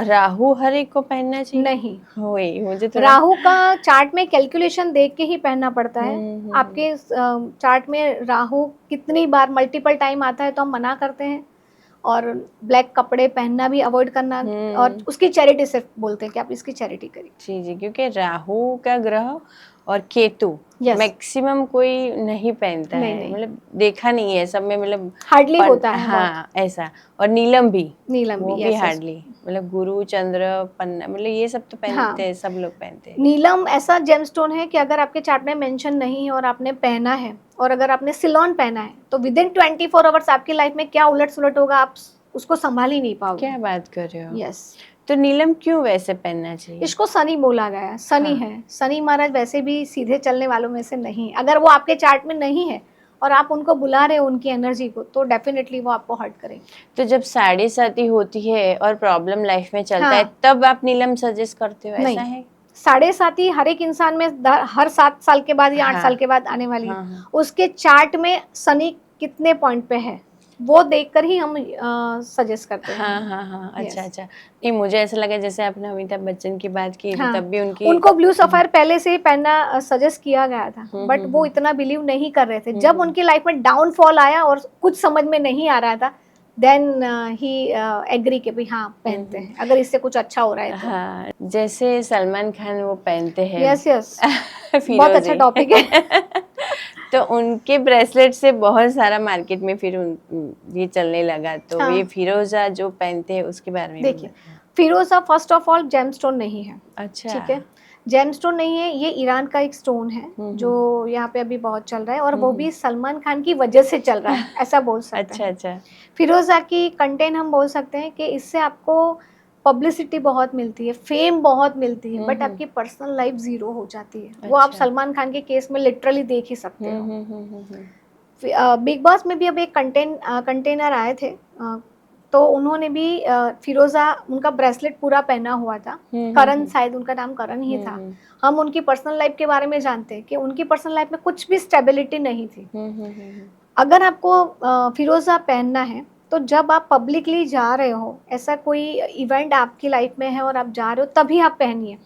राहु हर एक को पहनना चाहिए? नहीं, वही मुझे थोड़ा राहु का चार्ट में कैलकुलेशन देख के ही पहनना पड़ता है। आपके चार्ट में राहु कितनी बार मल्टीपल टाइम आता है तो हम मना करते हैं। और ब्लैक कपड़े पहनना भी अवॉइड करना। और उसकी चैरिटी सिर्फ बोलते हैं कि आप इसकी चैरिटी करिए। जी, क्योंकि राहु का ग्रह और केतु मैक्सिमम कोई नहीं पहनता है, मतलब देखा नहीं है सब में, मतलब हार्डली होता है। हाँ, ऐसा। और नीलम भी वो भी हार्डली, मतलब गुरु चंद्र पन्ना, मतलब ये सब तो पहनते हैं, सब लोग पहनते हैं। नीलम ऐसा जेमस्टोन है कि अगर आपके चार्ट में मेंशन नहीं है और आपने पहना है और अगर आपने सिलोन पहना है तो विद इन 24 आवर्स आपकी लाइफ में क्या उलट सुलट होगा आप उसको संभाल ही नहीं पाओगे। क्या बात कर रहे हो? यस। तो नीलम क्यों वैसे पहनना चाहिए? इसको शनि बोला गया है। शनि है, शनि महाराज वैसे भी सीधे चलने वालों में से नहीं। अगर वो आपके चार्ट में नहीं है और आप उनको बुला रहे हो उनकी एनर्जी को, तो डेफिनेटली वो आपको हर्ट करेंगे। तो जब साढ़े साथी होती है और प्रॉब्लम लाइफ में चलता है तब आप नीलम सजेस्ट करते हो, ऐसा है? साढ़े साथी हर एक इंसान में हर 7 साल के बाद या 8 साल के बाद आने वाली है। उसके चार्ट में शनि कितने पॉइंट पे है वो देखकर ही हम सजेस्ट करते हैं। हाँ हाँ हाँ, अच्छा Yes. अच्छा। नहीं, मुझे ऐसा लगा जैसे आपने अमिताभ बच्चन की बात की थी, हाँ, तब भी उनकी उनको ब्लू सफायर पहले से ही पहनना सजेस्ट किया गया था, बट वो इतना बिलीव नहीं कर रहे थे। जब उनकी लाइफ में डाउनफॉल आया और कुछ समझ में नहीं आ रहा था, देन ही एग्री के भी हाँ पहनते हैं अगर इससे कुछ अच्छा हो रहा है तो। हाँ, जैसे सलमान खान वो पहनते हैं यस यस, बहुत अच्छा फिरोजी टॉपिक है। तो उनके ब्रेसलेट से बहुत सारा मार्केट में फिर ये चलने लगा, तो हाँ। ये फिरोजा जो पहनते हैं उसके बारे में भी देखिए, बताएं। फिरोजा फर्स्ट ऑफ ऑल जेमस्टोन नहीं है, अच्छा। ठीक है। जेमस्टोन नहीं है, ये ईरान का एक स्टोन है जो यहाँ पे अभी बहुत चल रहा है, और वो भी सलमान खान की वजह से चल रहा है, ऐसा बोल सकते अच्छा हैं। अच्छा। फिरोजा की कंटेंट हम बोल सकते हैं कि इससे आपको पब्लिसिटी बहुत मिलती है, फेम बहुत मिलती है, बट आपकी पर्सनल लाइफ जीरो हो जाती है। वो आप अच्छा। सलमान खान के केस में लिटरली देख ही सकते हो। बिग बॉस में भी अब एक कंटेनर आए थे, तो उन्होंने भी फिरोजा उनका ब्रेसलेट पूरा पहना हुआ था। करण, शायद उनका नाम करण ही था। हम उनकी पर्सनल लाइफ के बारे में जानते हैं कि उनकी पर्सनल लाइफ में कुछ भी स्टेबिलिटी नहीं थी। अगर आपको फिरोजा पहनना है तो जब आप पब्लिकली जा रहे हो, ऐसा कोई इवेंट आपकी लाइफ में है और आप जा रहे हो, तभी आप पहनिए।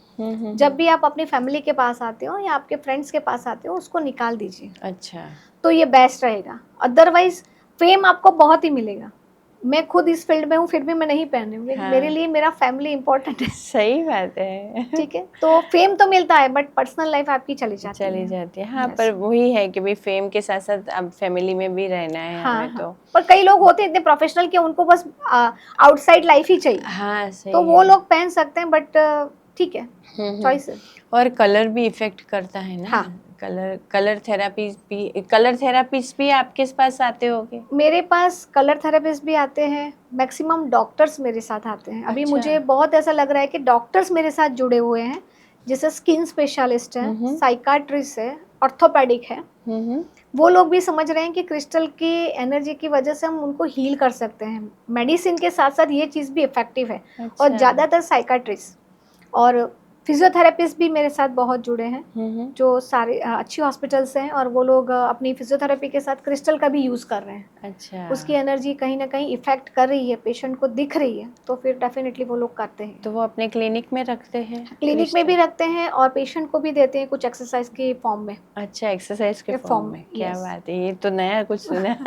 जब भी आप अपनी फैमिली के पास आते हो या आपके फ्रेंड्स के पास आते हो, उसको निकाल दीजिए। अच्छा। तो ये बेस्ट रहेगा। अदरवाइज फेम आपको बहुत ही मिलेगा। मैं खुद इस फील्ड में हूँ, फिर भी मैं नहीं पहन रही हूँ, लेकिन मेरे लिए मेरा फैमिली इंपॉर्टेंट है। सही बात है। ठीक है, तो फेम तो मिलता है बट पर्सनल लाइफ आपकी चली जाती है। हाँ, पर वही है कि भाई फेम के साथ साथ अब फैमिली में भी रहना है हमें। हाँ, तो पर कई लोग होते हैं इतने प्रोफेशनल कि उनको बस आउटसाइड लाइफ ही चाहिए। हाँ सही तो वो है। लोग पहन सकते हैं, बट ठीक है, चॉइस है। और कलर भी इफेक्ट करता है ना। हाँ। कलर थेरापीज भी आपके पास आते होंगे। मेरे पास कलर थेरेपिस्ट भी आते हैं, मैक्सिमम डॉक्टर्स मेरे साथ आते हैं। अभी अच्छा। मुझे बहुत ऐसा लग रहा है कि डॉक्टर्स मेरे साथ जुड़े हुए हैं, जैसे स्किन स्पेशलिस्ट है, साइकाट्रिस्ट है, ऑर्थोपेडिक है। वो लोग भी समझ रहे हैं कि क्रिस्टल की एनर्जी की वजह से हम उनको हील कर सकते हैं। मेडिसिन के साथ साथ ये चीज़ भी इफेक्टिव है। अच्छा। और ज़्यादातर साइकाट्रिस्ट और फिजियोथेरेपिस्ट भी मेरे साथ बहुत जुड़े हैं, जो सारे अच्छी हॉस्पिटल से हैं, और वो लोग अपनी फिजियोथेरेपी के साथ क्रिस्टल का भी यूज़ कर रहे हैं। अच्छा। उसकी एनर्जी कहीं ना कहीं इफेक्ट कर रही है, पेशेंट को दिख रही है, तो फिर डेफिनेटली वो लोग करते हैं। तो वो अपने क्लिनिक में रखते हैं? क्लिनिक में भी रखते हैं और पेशेंट को भी देते हैं कुछ एक्सरसाइज के फॉर्म में। अच्छा, एक्सरसाइज के फॉर्म में। क्या yes. बात है, ये तो नया कुछ सुना।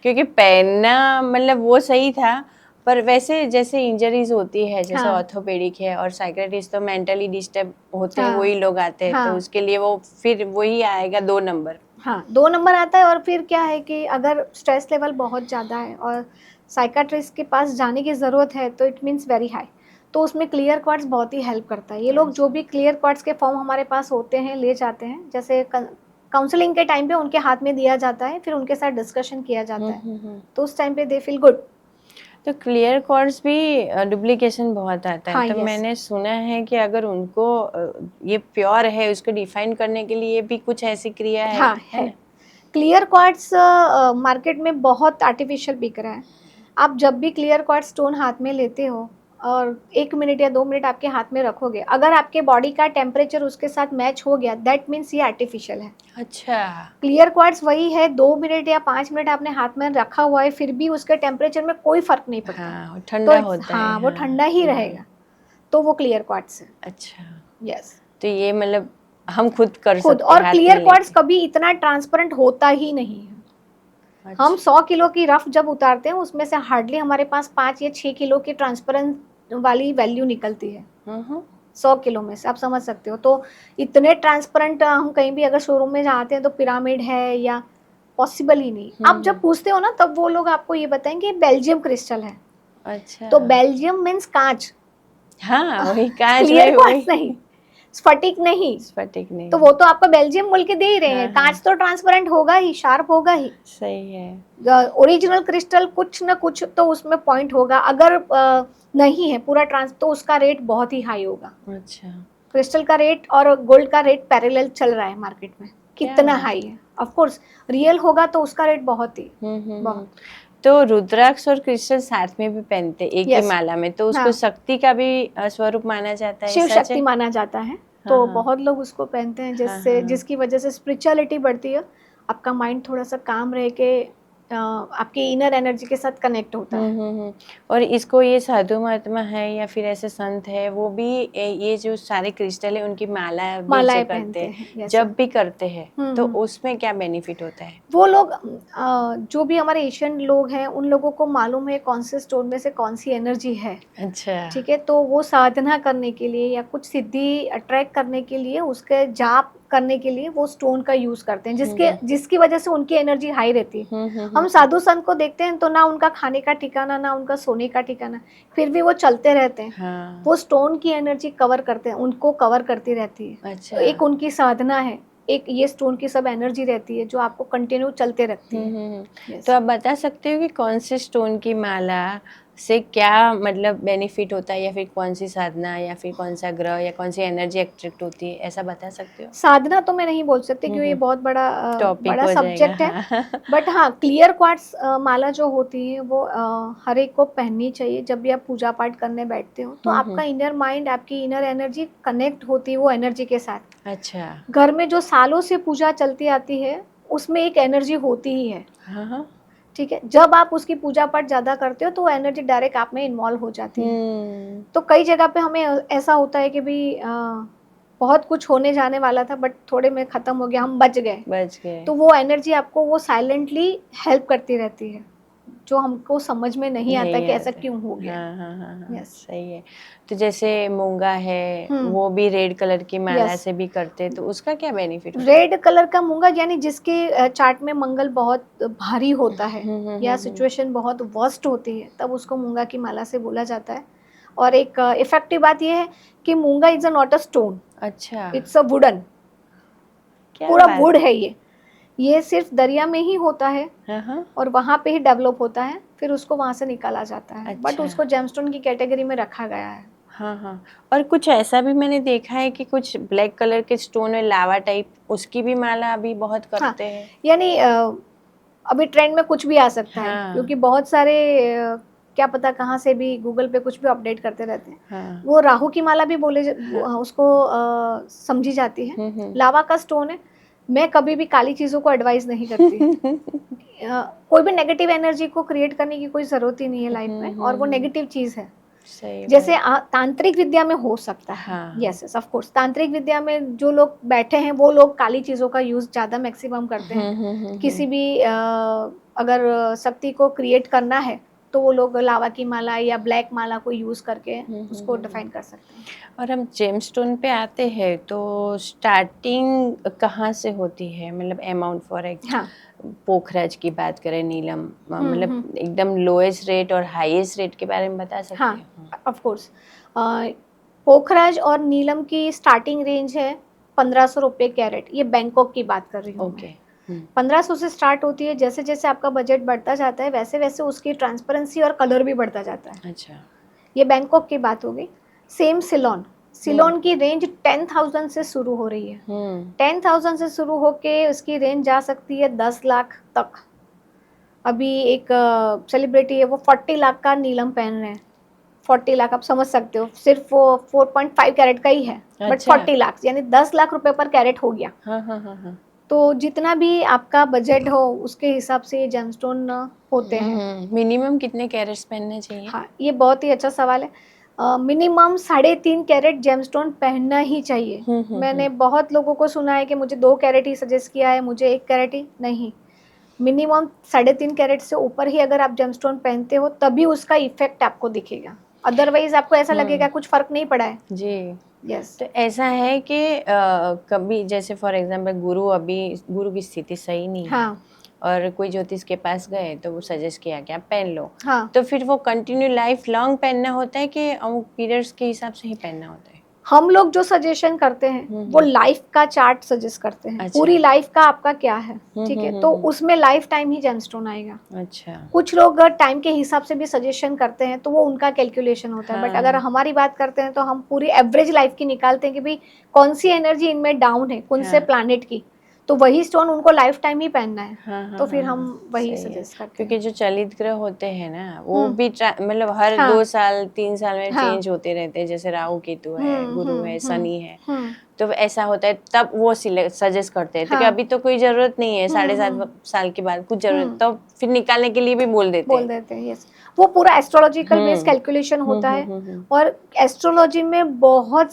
क्योंकि पहनना मतलब वो सही था, पर वैसे जैसे इंजरीज होती है, जैसे हाँ। ऑर्थोपेडिक है और साइकियाट्रिस्ट तो मेंटली डिस्टर्ब होते हैं, हाँ। वही लोग आते हैं। हाँ। तो उसके लिए वो फिर वही आएगा 2 नंबर। हाँ, 2 नंबर आता है। और फिर क्या है कि अगर स्ट्रेस लेवल बहुत ज़्यादा है और साइकाट्रिस्ट के पास जाने की ज़रूरत है, तो इट मीन्स वेरी हाई, तो उसमें क्लियर क्वार्ट्ज बहुत ही हेल्प करता है। ये लोग जो भी क्लियर क्वार्ट्ज के फॉर्म हमारे पास होते हैं ले जाते हैं, जैसे काउंसलिंग के टाइम पे उनके हाथ में दिया जाता है, फिर उनके साथ डिस्कशन किया जाता है, तो उस टाइम पे दे फील गुड। तो क्लियर क्वार्ट्ज भी डुप्लीकेशन बहुत आता है। हाँ, तो yes. मैंने सुना है कि अगर उनको ये प्योर है, उसको डिफाइन करने के लिए भी कुछ ऐसी क्रिया है। हाँ, है। क्लियर क्वार्ट्ज मार्केट में बहुत आर्टिफिशियल बिक रहा है। आप जब भी क्लियर क्वार्ट्ज स्टोन हाथ में लेते हो और 1 मिनट या 2 मिनट आपके हाथ में रखोगे, अगर आपके बॉडी का टेम्परेचर उसके साथ मैच हो गया, दैट मीन्स ये आर्टिफिशियल है। अच्छा। क्लियर क्वार्ट्ज वही है, 2 मिनट या 5 मिनट आपने हाथ में रखा हुआ है, फिर भी उसके टेम्परेचर में कोई फर्क नहीं पड़ता। हाँ, ठंडा होता है। हाँ, वो ठंडा ही रहेगा, तो वो क्लियर क्वार्ट्ज है। अच्छा। यस। तो ये मतलब हम खुद कर खुद, सकते और हाथ क्लियर में क्वार्ट्ज लेके। कभी इतना ट्रांसपेरेंट होता ही नहीं है। अच्छा। हम 100 किलो की रफ जब उतारते हैं, उसमें से हार्डली हमारे पास 5 या 6 किलो की ट्रांसपेरेंट वाली वैल्यू निकलती है 100 किलो में से, आप समझ सकते हो। तो इतने ट्रांसपेरेंट हम कहीं भी अगर शोरूम में जाते हैं तो पिरामिड है या पॉसिबल ही नहीं। आप जब पूछते हो ना, तब वो लोग आपको ये बताएंगे बेल्जियम क्रिस्टल है। अच्छा। तो बेल्जियम मीन्स कांच, हाँ वही कांच क्लियर में क्वार्ट्ज वही। नहीं, स्फटिक नहीं। स्फटिक नहीं। तो वो तो आपको बेल्जियम बोल के दे ही रहे हैं। हाँ, कांच तो ट्रांसपेरेंट होगा ही, शार्प होगा ही। सही है। ओरिजिनल क्रिस्टल कुछ ना कुछ तो उसमें पॉइंट होगा। अगर नहीं है पूरा ट्रांस, तो उसका रेट बहुत ही हाई होगा। अच्छा। क्रिस्टल का रेट और गोल्ड का रेट पैरेलल चल रहा है मार्केट में, कितना हाई है। ऑफ कोर्स रियल होगा तो उसका रेट बहुत ही बहुत। तो रुद्राक्ष और क्रिस्टल साथ में भी पहनते एक ही Yes. माला में, तो उसको हाँ। शक्ति का भी स्वरूप माना जाता है। शिव सच शक्ति है? माना जाता है, तो हाँ। बहुत लोग उसको पहनते हैं, जिससे हाँ। जिसकी वजह से स्पिरिचुअलिटी बढ़ती है। आपका माइंड थोड़ा सा काम रह के आपके इनर एनर्जी के साथ कनेक्ट होता है। और इसको ये साधु महात्मा है या फिर ऐसे संत है वो भी ये जो सारे क्रिस्टल है उनकी मालाएं मालाएं करते पहनते हैं, हैं, yes, जब भी करते हैं तो हम्म। उसमें क्या बेनिफिट होता है? वो लोग जो भी हमारे एशियन लोग हैं उन लोगों को मालूम है कौन से स्टोन में से कौन सी एनर्जी है। अच्छा। ठीक है, तो वो साधना करने के लिए या कुछ सिद्धि अट्रैक्ट करने के लिए, उसके जाप करने के लिए वो स्टोन का यूज करते हैं, जिसकी वजह से उनकी एनर्जी हाई रहती है। हम साधु संत को देखते हैं तो ना उनका खाने का ठिकाना, ना उनका सोने का ठिकाना, फिर भी वो चलते रहते हैं। हाँ। वो स्टोन की एनर्जी कवर करते हैं, उनको कवर करती रहती है। अच्छा। तो एक उनकी साधना है, एक ये स्टोन की सब एनर्जी रहती है जो आपको कंटिन्यू चलते रखती है। Yes. तो आप बता सकते हो कि कौन से स्टोन की माला से क्या मतलब बेनिफिट होता है, या फिर कौन सी साधना या फिर कौन सा ग्रह या कौन सी एनर्जी अट्रैक्ट होती है, ऐसा बता सकते हो? साधना तो मैं नहीं बोल सकती क्योंकि ये बहुत बड़ा टॉपिक हो सब्जेक्ट जाएगा। है। बट हाँ, क्लियर क्वार्ट्स माला जो होती है वो हर एक को पहननी चाहिए। जब भी आप पूजा पाठ करने बैठते हो तो आपका इनर माइंड, आपकी इनर एनर्जी कनेक्ट होती है वो एनर्जी के साथ। अच्छा। घर में जो सालों से पूजा चलती आती है उसमें एक एनर्जी होती ही है। हाँ। ठीक है, जब आप उसकी पूजा पाठ ज्यादा करते हो तो वो एनर्जी डायरेक्ट आप में इन्वॉल्व हो जाती है। तो कई जगह पे हमें ऐसा होता है कि भी बहुत कुछ होने जाने वाला था बट थोड़े में खत्म हो गया, हम बच गए। तो वो एनर्जी आपको वो साइलेंटली हेल्प करती रहती है, जो हमको समझ में नहीं आता कि ऐसा क्यों हो गया। हाँ। Yes. सही है। तो जैसे मूंगा है वो भी रेड कलर की माला से भी करते हैं, तो उसका क्या बेनिफिट होता है? रेड कलर का मूंगा यानी जिसके चार्ट में मंगल बहुत भारी होता है या सिचुएशन बहुत वर्स्ट होती है, तब उसको मूंगा की माला से बोला जाता है। और एक इफेक्टिव बात यह है कि मूंगा is a not a stone, अच्छा। इट्स अ वुडन, पूरा वुड है ये सिर्फ दरिया में ही होता है और वहां पे ही डेवलप होता है, फिर उसको वहां से निकाला जाता है। अच्छा। बट उसको जेमस्टोन की कैटेगरी में रखा गया है। हाँ। और कुछ ऐसा भी मैंने देखा है कि कुछ ब्लैक कलर के स्टोन है लावा टाइप, उसकी भी माला अभी बहुत करते हैं। यानी अभी ट्रेंड में कुछ भी आ सकता है क्योंकि बहुत सारे क्या पता कहाँ से भी गूगल पे कुछ भी अपडेट करते रहते हैं। वो राहु की माला भी उसको समझी जाती है, लावा का स्टोन है। मैं कभी भी काली चीजों को एडवाइस नहीं करती। कोई भी नेगेटिव एनर्जी को क्रिएट करने की कोई जरूरत ही नहीं है लाइफ में, और वो नेगेटिव चीज है। जैसे तांत्रिक विद्या में हो सकता है, यस ऑफ कोर्स, तांत्रिक विद्या में जो लोग बैठे हैं वो लोग काली चीजों का यूज ज्यादा मैक्सिमम करते हैं। किसी भी अगर शक्ति को क्रिएट करना है तो वो लोग लावा की माला या ब्लैक माला को यूज करके उसको डिफाइन कर सकते हैं। और हम जेमस्टोन पे आते हैं तो स्टार्टिंग कहाँ से होती है, मतलब अमाउंट फॉर पोखराज की बात करें, नीलम, मतलब एकदम लोएस्ट रेट और हाईएस्ट रेट के बारे में बता सकते हैं? हाँ ऑफ कोर्स, पोखराज और नीलम की स्टार्टिंग रेंज है 1500 रुपये कैरेट। ये बैंकॉक की बात कर रही हूँ। ओके। 1500 से स्टार्ट होती है। जैसे जैसे आपका बजट बढ़ता जाता है वैसे वैसे उसकी ट्रांसपेरेंसी और कलर भी बढ़ता जाता है। अच्छा। ये बैंकॉक की बात हो गई। सेम सिलोन की रेंज 10,000 से शुरू हो रही है। 10,000 से शुरू होके उसकी रेंज जा सकती है 10 लाख तक। अभी एक सेलिब्रिटी है, वो 40 लाख का नीलम पहन रहे हैं। 40 लाख आप समझ सकते हो, सिर्फ वो 4.5 कैरेट का ही है। बट 40 लाख यानी 10 लाख रुपए पर कैरेट हो गया। हाँ। तो जितना भी आपका बजट हो उसके हिसाब से ये जेमस्टोन होते हैं। मिनिमम कितने कैरेट्स पहनने चाहिए? हाँ, ये बहुत ही अच्छा सवाल है। मिनिमम 3.5 कैरेट जेमस्टोन पहनना ही चाहिए। मैंने बहुत लोगों को सुना है कि मुझे 2 कैरेट ही सजेस्ट किया है, मुझे 1 कैरेट ही नहीं। मिनिमम 3.5 कैरेट से ऊपर ही अगर आप जेमस्टोन पहनते हो तभी उसका इफेक्ट आपको दिखेगा, अदरवाइज आपको ऐसा लगेगा कुछ फर्क नहीं पड़ा है जी। यस। तो ऐसा है कि कभी जैसे फॉर एग्जांपल गुरु की स्थिति सही नहीं है और कोई ज्योतिष के पास गए तो वो सजेस्ट किया कि आप पहन लो, तो फिर वो कंटिन्यू लाइफ लॉन्ग पहनना होता है कि पीरियड्स के हिसाब से ही पहनना होता है? हम लोग जो सजेशन करते हैं वो लाइफ का चार्ट सजेस्ट करते हैं। अच्छा। पूरी लाइफ का आपका क्या है, ठीक है, तो उसमें लाइफ टाइम ही जेमस्टोन आएगा। अच्छा। कुछ लोग टाइम के हिसाब से भी सजेशन करते हैं तो वो उनका कैलकुलेशन होता है। बट अगर हमारी बात करते हैं तो हम पूरी एवरेज लाइफ की निकालते हैं कि भाई कौन सी एनर्जी इनमें डाउन है, कौन से प्लैनेट की, तो वही स्टोन उनको लाइफ टाइम ही पहनना है। हाँ, तो फिर हाँ, हम हाँ, वही सही है। सजेस्ट करते हैं। क्योंकि जो चलित ग्रह होते हैं ना वो हम्म, भी मतलब हर हाँ 2 साल 3 साल में हाँ, चेंज होते रहते हैं, जैसे राहु केतु है, गुरु है, शनि है, हम्म, तो ऐसा होता है तब वो सजेस्ट करते हैं। तो कि हाँ, अभी तो कोई जरूरत नहीं है, साढ़े हम्म, 7 साल के बाद कुछ जरूरत, हम्म, तो फिर निकालने के लिए भी बोल देते बोल हैं। देते हैं। यस, वो पूरा एस्ट्रोलॉजिकल बेस्ड हम्म कैलकुलेशन होता है। हम्म। और एस्ट्रोलॉजी में बहुत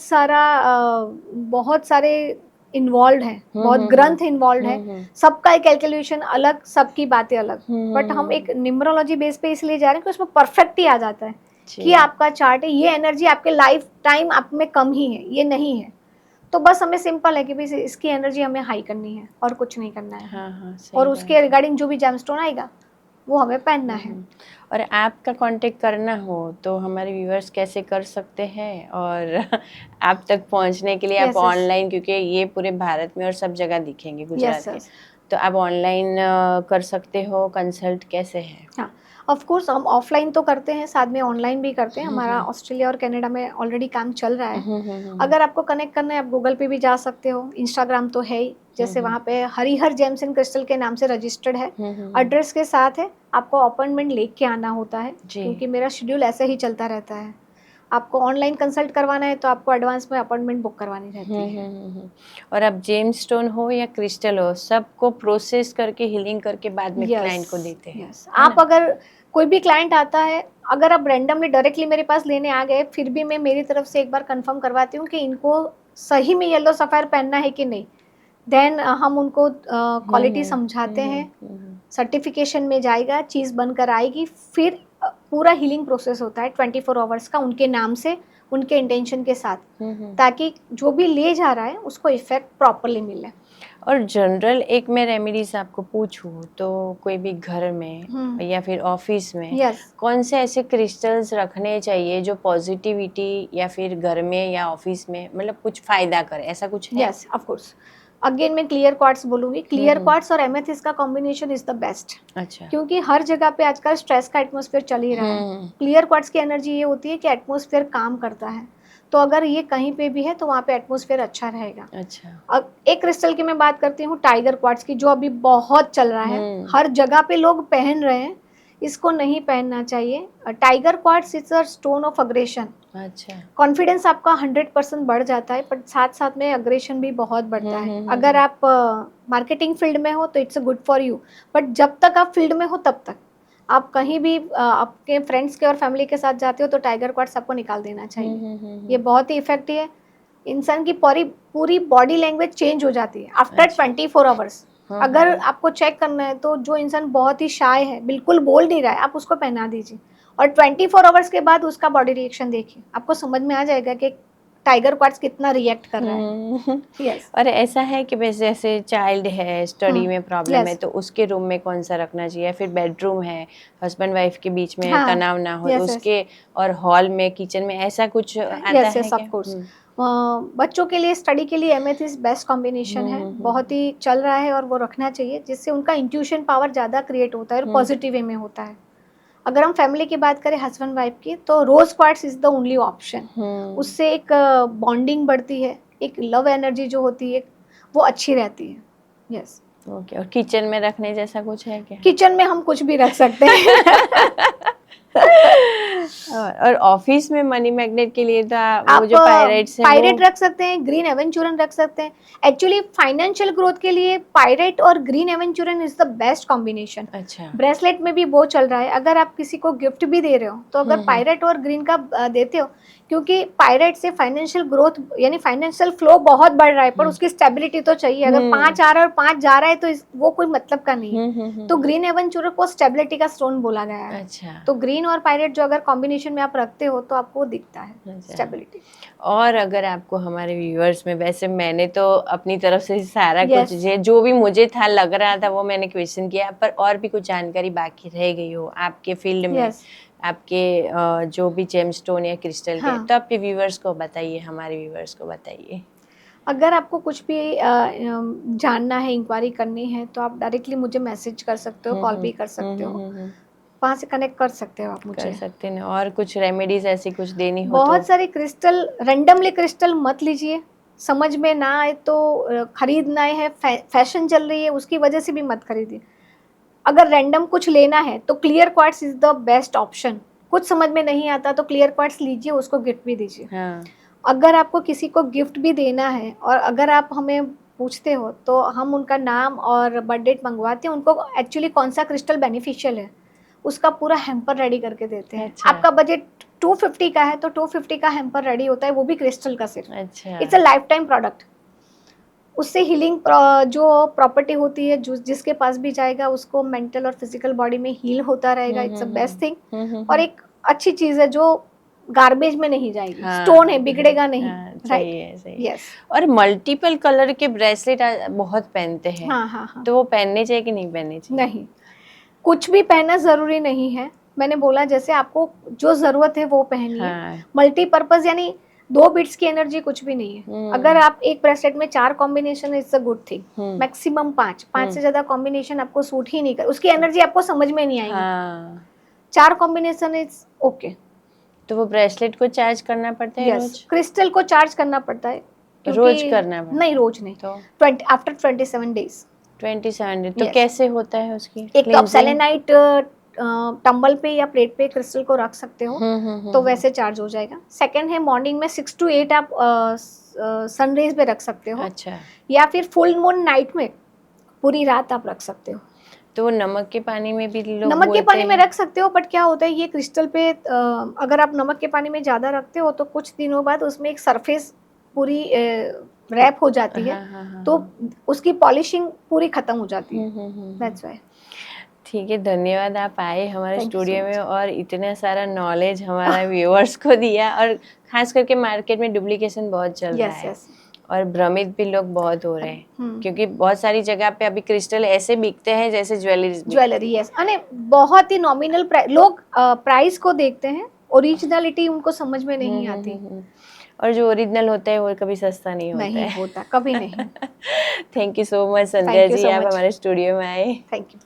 सारे इन्वॉल्व हैं, बहुत ग्रंथ इन्वॉल्व है। हम्म सबका एक कैलकुलेशन अलग, सबकी बातें अलग। बट हम एक हम्म। न्यूमरोलॉजी बेस पे इसलिए जा रहे हैं कि उसमें परफेक्ट ही आ जाता है कि जी। आपका चार्ट है, ये एनर्जी आपके लाइफ टाइम आप में कम ही है, ये नहीं है। तो बस हमें सिंपल है कि भाई इसकी एनर्जी हमें हाई करनी है और कुछ नहीं करना है। हाँ हाँ, और सही उसके बात है। रिगार्डिंग जो भी जेमस्टोन आएगा वो हमें पहनना है। और आपका कांटेक्ट करना हो तो हमारे व्यूअर्स कैसे कर सकते हैं? और आप तक पहुंचने के लिए आप यस यस ऑनलाइन, क्योंकि ये पूरे भारत में और सब जगह दिखेंगे गुजरात यस के, यस तो आप ऑनलाइन कर सकते हो, कंसल्ट कैसे है? हाँ, ऑफ कोर्स हम ऑफलाइन तो करते हैं, साथ में ऑनलाइन भी करते हैं। हमारा ऑस्ट्रेलिया और कनाडा में ऑलरेडी काम चल रहा है। अगर आपको कनेक्ट करना है आप गूगल पे भी जा सकते हो, इंस्टाग्राम तो है ही, जैसे वहाँ पे हरिहर जेम्स एंड क्रिस्टल के नाम से रजिस्टर्ड है, एड्रेस के साथ है। आपको अपॉइंटमेंट लेके आना होता है जी। क्योंकि मेरा शेड्यूल ऐसे ही चलता रहता है। आपको ऑनलाइन कंसल्ट करवाना है तो आपको एडवांस में अपॉइंटमेंट बुक करवानी रहती है। और अब जेम स्टोन हो या क्रिस्टल हो, सबको प्रोसेस करके हीलिंग करके बाद में क्लाइंट को देते हैं, यस, है आप ना? अगर कोई भी क्लाइंट आता है, अगर आप रैंडमली डायरेक्टली मेरे पास लेने आ गए, फिर भी मैं मेरी तरफ से एक बार कंफर्म करवाती हूँ कि इनको सही में येलो सफ़ायर पहनना है कि नहीं। देन हम उनको क्वालिटी समझाते हैं, सर्टिफिकेशन में जाएगा, चीज़ बनकर आएगी, फिर पूरा हीलिंग प्रोसेस होता है 24 आवर्स का, उनके नाम से, उनके इंटेंशन के साथ, ताकि जो भी ले जा रहा है उसको इफेक्ट प्रॉपरली मिले। और जनरल एक मैं रेमेडीज आपको पूछूं तो कोई भी घर में या फिर ऑफिस में यस कौन से ऐसे क्रिस्टल्स रखने चाहिए जो पॉजिटिविटी या फिर घर में या ऑफिस में मतलब कुछ फायदा करे, ऐसा कुछ है? यस ऑफ कोर्स, अगेन मैं क्लियर क्वार्ट्स बोलूंगी। क्लियर क्वार्ट्स और एमेथिस्ट का कॉम्बिनेशन इज द बेस्ट, अच्छा। क्योंकि हर जगह पे आजकल स्ट्रेस का एटमॉस्फेयर चल ही रहा है। क्लियर क्वार्ट्स की एनर्जी ये होती है कि एटमॉस्फेयर काम करता है, तो अगर ये कहीं पे भी है तो वहाँ पे एटमॉस्फेयर अच्छा रहेगा। अच्छा। अब एक क्रिस्टल की मैं बात करती हूँ, टाइगर क्वार्ट्स की, जो अभी बहुत चल रहा है, हर जगह पे लोग पहन रहे हैं। इसको नहीं पहनना चाहिए। Tiger quartz is a stone of aggression. अच्छा। कॉन्फिडेंस आपका 100% बढ़ जाता है, पर साथ साथ में अग्रेशन भी बहुत बढ़ता है। अगर आप मार्केटिंग फील्ड में हो तो it's good for you, but जब तक आप फील्ड में हो तब तक आप कहीं भी आपके फ्रेंड्स के और फैमिली के साथ जाते हो तो टाइगर क्वार्ट्स आपको निकाल देना चाहिए। ये बहुत ही इफेक्टिव है। इंसान की पूरी बॉडी लैंग्वेज चेंज हो जाती है आफ्टर 24 आवर्स। अगर आपको चेक करना है तो जो इंसान बहुत ही शाय है, बिल्कुल बोल नहीं रहा है, आप उसको पहना दीजिए और 24 आवर्स के बाद उसका बॉडी रिएक्शन देखिए, आपको समझ में आ जाएगा कि टाइगर क्वार्ट्स कितना रिएक्ट कर रहा है। यस। और ऐसा है कि वैसे जैसे चाइल्ड है, स्टडी में प्रॉब्लम है, यस तो उसके रूम में कौन सा रखना चाहिए, या फिर बेडरूम है, हस्बैंड वाइफ के बीच में हाँ तनाव ना हो यस यस उसके, और हॉल में, किचन में, ऐसा कुछ आता यस है यस ऑफ क्या? कोर्स। बच्चों के लिए स्टडी के लिए एमेथिस्ट बेस्ट कॉम्बिनेशन है, बहुत ही चल रहा है और वो रखना चाहिए, जिससे उनका इंट्यूशन पावर ज़्यादा क्रिएट होता है और पॉजिटिव वे में होता है। अगर हम फैमिली की बात करें हस्बैंड वाइफ की, तो rose quartz is the only option. उससे एक बॉन्डिंग बढ़ती है, एक लव एनर्जी जो होती है वो अच्छी रहती है। यस। ओके। और किचन में रखने जैसा कुछ है क्या? किचन में हम कुछ भी रख सकते हैं। और ऑफिस में मनी मैग्नेट के लिए तो वो आप जो पायरेट्स है पायरेट वो। रख सकते हैं, ग्रीन एवेंचुरन रख सकते हैं। एक्चुअली फाइनेंशियल ग्रोथ के लिए पायरेट और green aventurine is the best combination. अच्छा। ब्रेसलेट में भी वो चल रहा है। अगर आप किसी को गिफ्ट भी दे रहे हो तो अगर पायरेट और ग्रीन का देते हो, क्योंकि पायरेट से फाइनेंशियल ग्रोथ यानी फाइनेंशियल फ्लो बहुत बढ़ रहा है, पर उसकी स्टेबिलिटी तो चाहिए। अगर 5 आ रहा है और 5 जा रहा है तो वो कोई मतलब का नहीं है। तो ग्रीन एवेंचुरन को स्टेबिलिटी का स्टोन बोला गया है। अच्छा। तो ग्रीन और पायरेट जो अगर कॉम्बिनेशन में आप रखते हो तो आपको दिखता है स्टेबिलिटी। और अगर आपको हमारे व्यूअर्स में, वैसे मैंने तो अपनी तरफ से सारा Yes. कुछ जो भी मुझे था लग रहा था वो मैंने क्वेश्चन किया, पर और भी कुछ जानकारी बाकी रह गई हो आपके फील्ड में, Yes. आपके जो भी जेमस्टोन या क्रिस्टल के, हाँ. तो आपके व्यूअर्स को बताइए, हमारे व्यूअर्स को बताइए। अगर आपको कुछ भी जानना है, इंक्वायरी करनी है, तो आप डायरेक्टली मुझे मैसेज कर सकते हो, कॉल भी कर सकते हो, वहाँ से कनेक्ट कर सकते हो आप मुझे। कर सकते हैं। और कुछ रेमेडीज ऐसी कुछ देनी हो बहुत तो? सारे क्रिस्टल, रैंडमली क्रिस्टल मत लीजिए। समझ में ना आए तो खरीदना है, फैशन चल रही है उसकी वजह से भी मत खरीदिए। अगर रैंडम कुछ लेना है तो clear quartz is the best option. कुछ समझ में नहीं आता तो क्लियर क्वार्ट्स लीजिए, उसको गिफ्ट भी दीजिए। हाँ। अगर आपको किसी को गिफ्ट भी देना है और अगर आप हमें पूछते हो तो हम उनका नाम और बर्थ डेट मंगवाते हैं, उनको एक्चुअली कौन सा क्रिस्टल बेनिफिशियल है उसका पूरा हैम्पर रेडी करके देते हैं। अच्छा। आपका बजट 250 का है तो 250 का हैम्पर रेडी होता है, वो भी क्रिस्टल का सिर्फ। अच्छा। It's a life time product. उससे हीलिंग जो प्रॉपर्टी होती है, जो जिसके पास भी जाएगा उसको मेंटल और फिजिकल बॉडी में हील होता रहेगा। इट्स अ बेस्ट थिंग और एक अच्छी चीज़ है जो गार्बेज में नहीं जाएगी। हाँ, स्टोन है, बिगड़ेगा नहीं। हाँ, राइट, सही है, सही है। यस। और मल्टीपल कलर के ब्रेसलेट बहुत पहनते हैं। हाँ हाँ हाँ। तो वो पहनने चाहिए कि नहीं पहनने चाहिए? नहीं, कुछ भी पहनना जरूरी नहीं है। मैंने बोला जैसे आपको जो जरूरत है वो पहनिए। हाँ। मल्टीपर्पज यानी 2 बिट्स की एनर्जी कुछ भी नहीं है। अगर आप एक ब्रेसलेट में 4 combination, it's a good thing. Maximum 5 से ज्यादा कॉम्बिनेशन आपको सूट ही नहीं कर, उसकी एनर्जी आपको समझ में नहीं आएगी। हाँ। 4 कॉम्बिनेशन इज ओके। तो वो ब्रेसलेट को चार्ज करना पड़ता है रोज? क्रिस्टल को चार्ज करना पड़ता है रोज करना पड़ता है? नहीं, रोज नहीं, तो 20 आफ्टर 27 डेज। 27 दिन। तो Yes. कैसे होता है उसकी एक कप cleansing? सेलेनाइट टंबल पे या प्लेट पे क्रिस्टल को रख सकते हो तो वैसे चार्ज हो जाएगा। सेकंड है मॉर्निंग में 6 to 8 आप सनरेज पे रख सकते हो। अच्छा। या फिर फुल मून नाइट में पूरी रात आप रख सकते हो। तो वो नमक के पानी में भी लोग नमक के बोलते पानी में हैं? रख सकते हो, बट क्या होता है ये क्रिस्टल पे अगर आप नमक के पानी में ज़्यादा रखते हो तो कुछ दिनों बाद उसमें एक सरफेस पूरी रैप हो जाती है। हाँ, हाँ, हाँ, तो हाँ। उसकी पॉलिशिंग पूरी खत्म हो जाती है। That's why. ठीक है, धन्यवाद आप आए हमारे Thank you so स्टूडियो में much. और इतना सारा नॉलेज हमारा व्यूअर्स को दिया। और खास करके मार्केट में डुप्लीकेशन बहुत चल रहा यस है यस। और भ्रमित भी लोग बहुत हो रहे हैं क्योंकि बहुत सारी जगह पे अभी क्रिस्टल ऐसे बिकते हैं जैसे ज्वेलरी। यस, अने बहुत ही नॉमिनल लोग प्राइस को देखते हैं, ओरिजिनलिटी उनको समझ में नहीं आती। और जो ओरिजिनल होता है वो कभी सस्ता नहीं होता नहीं है। होता, कभी नहीं। Thank you so much Sandhya thank you ji, so आप मच। हमारे स्टूडियो में आए। Thank you.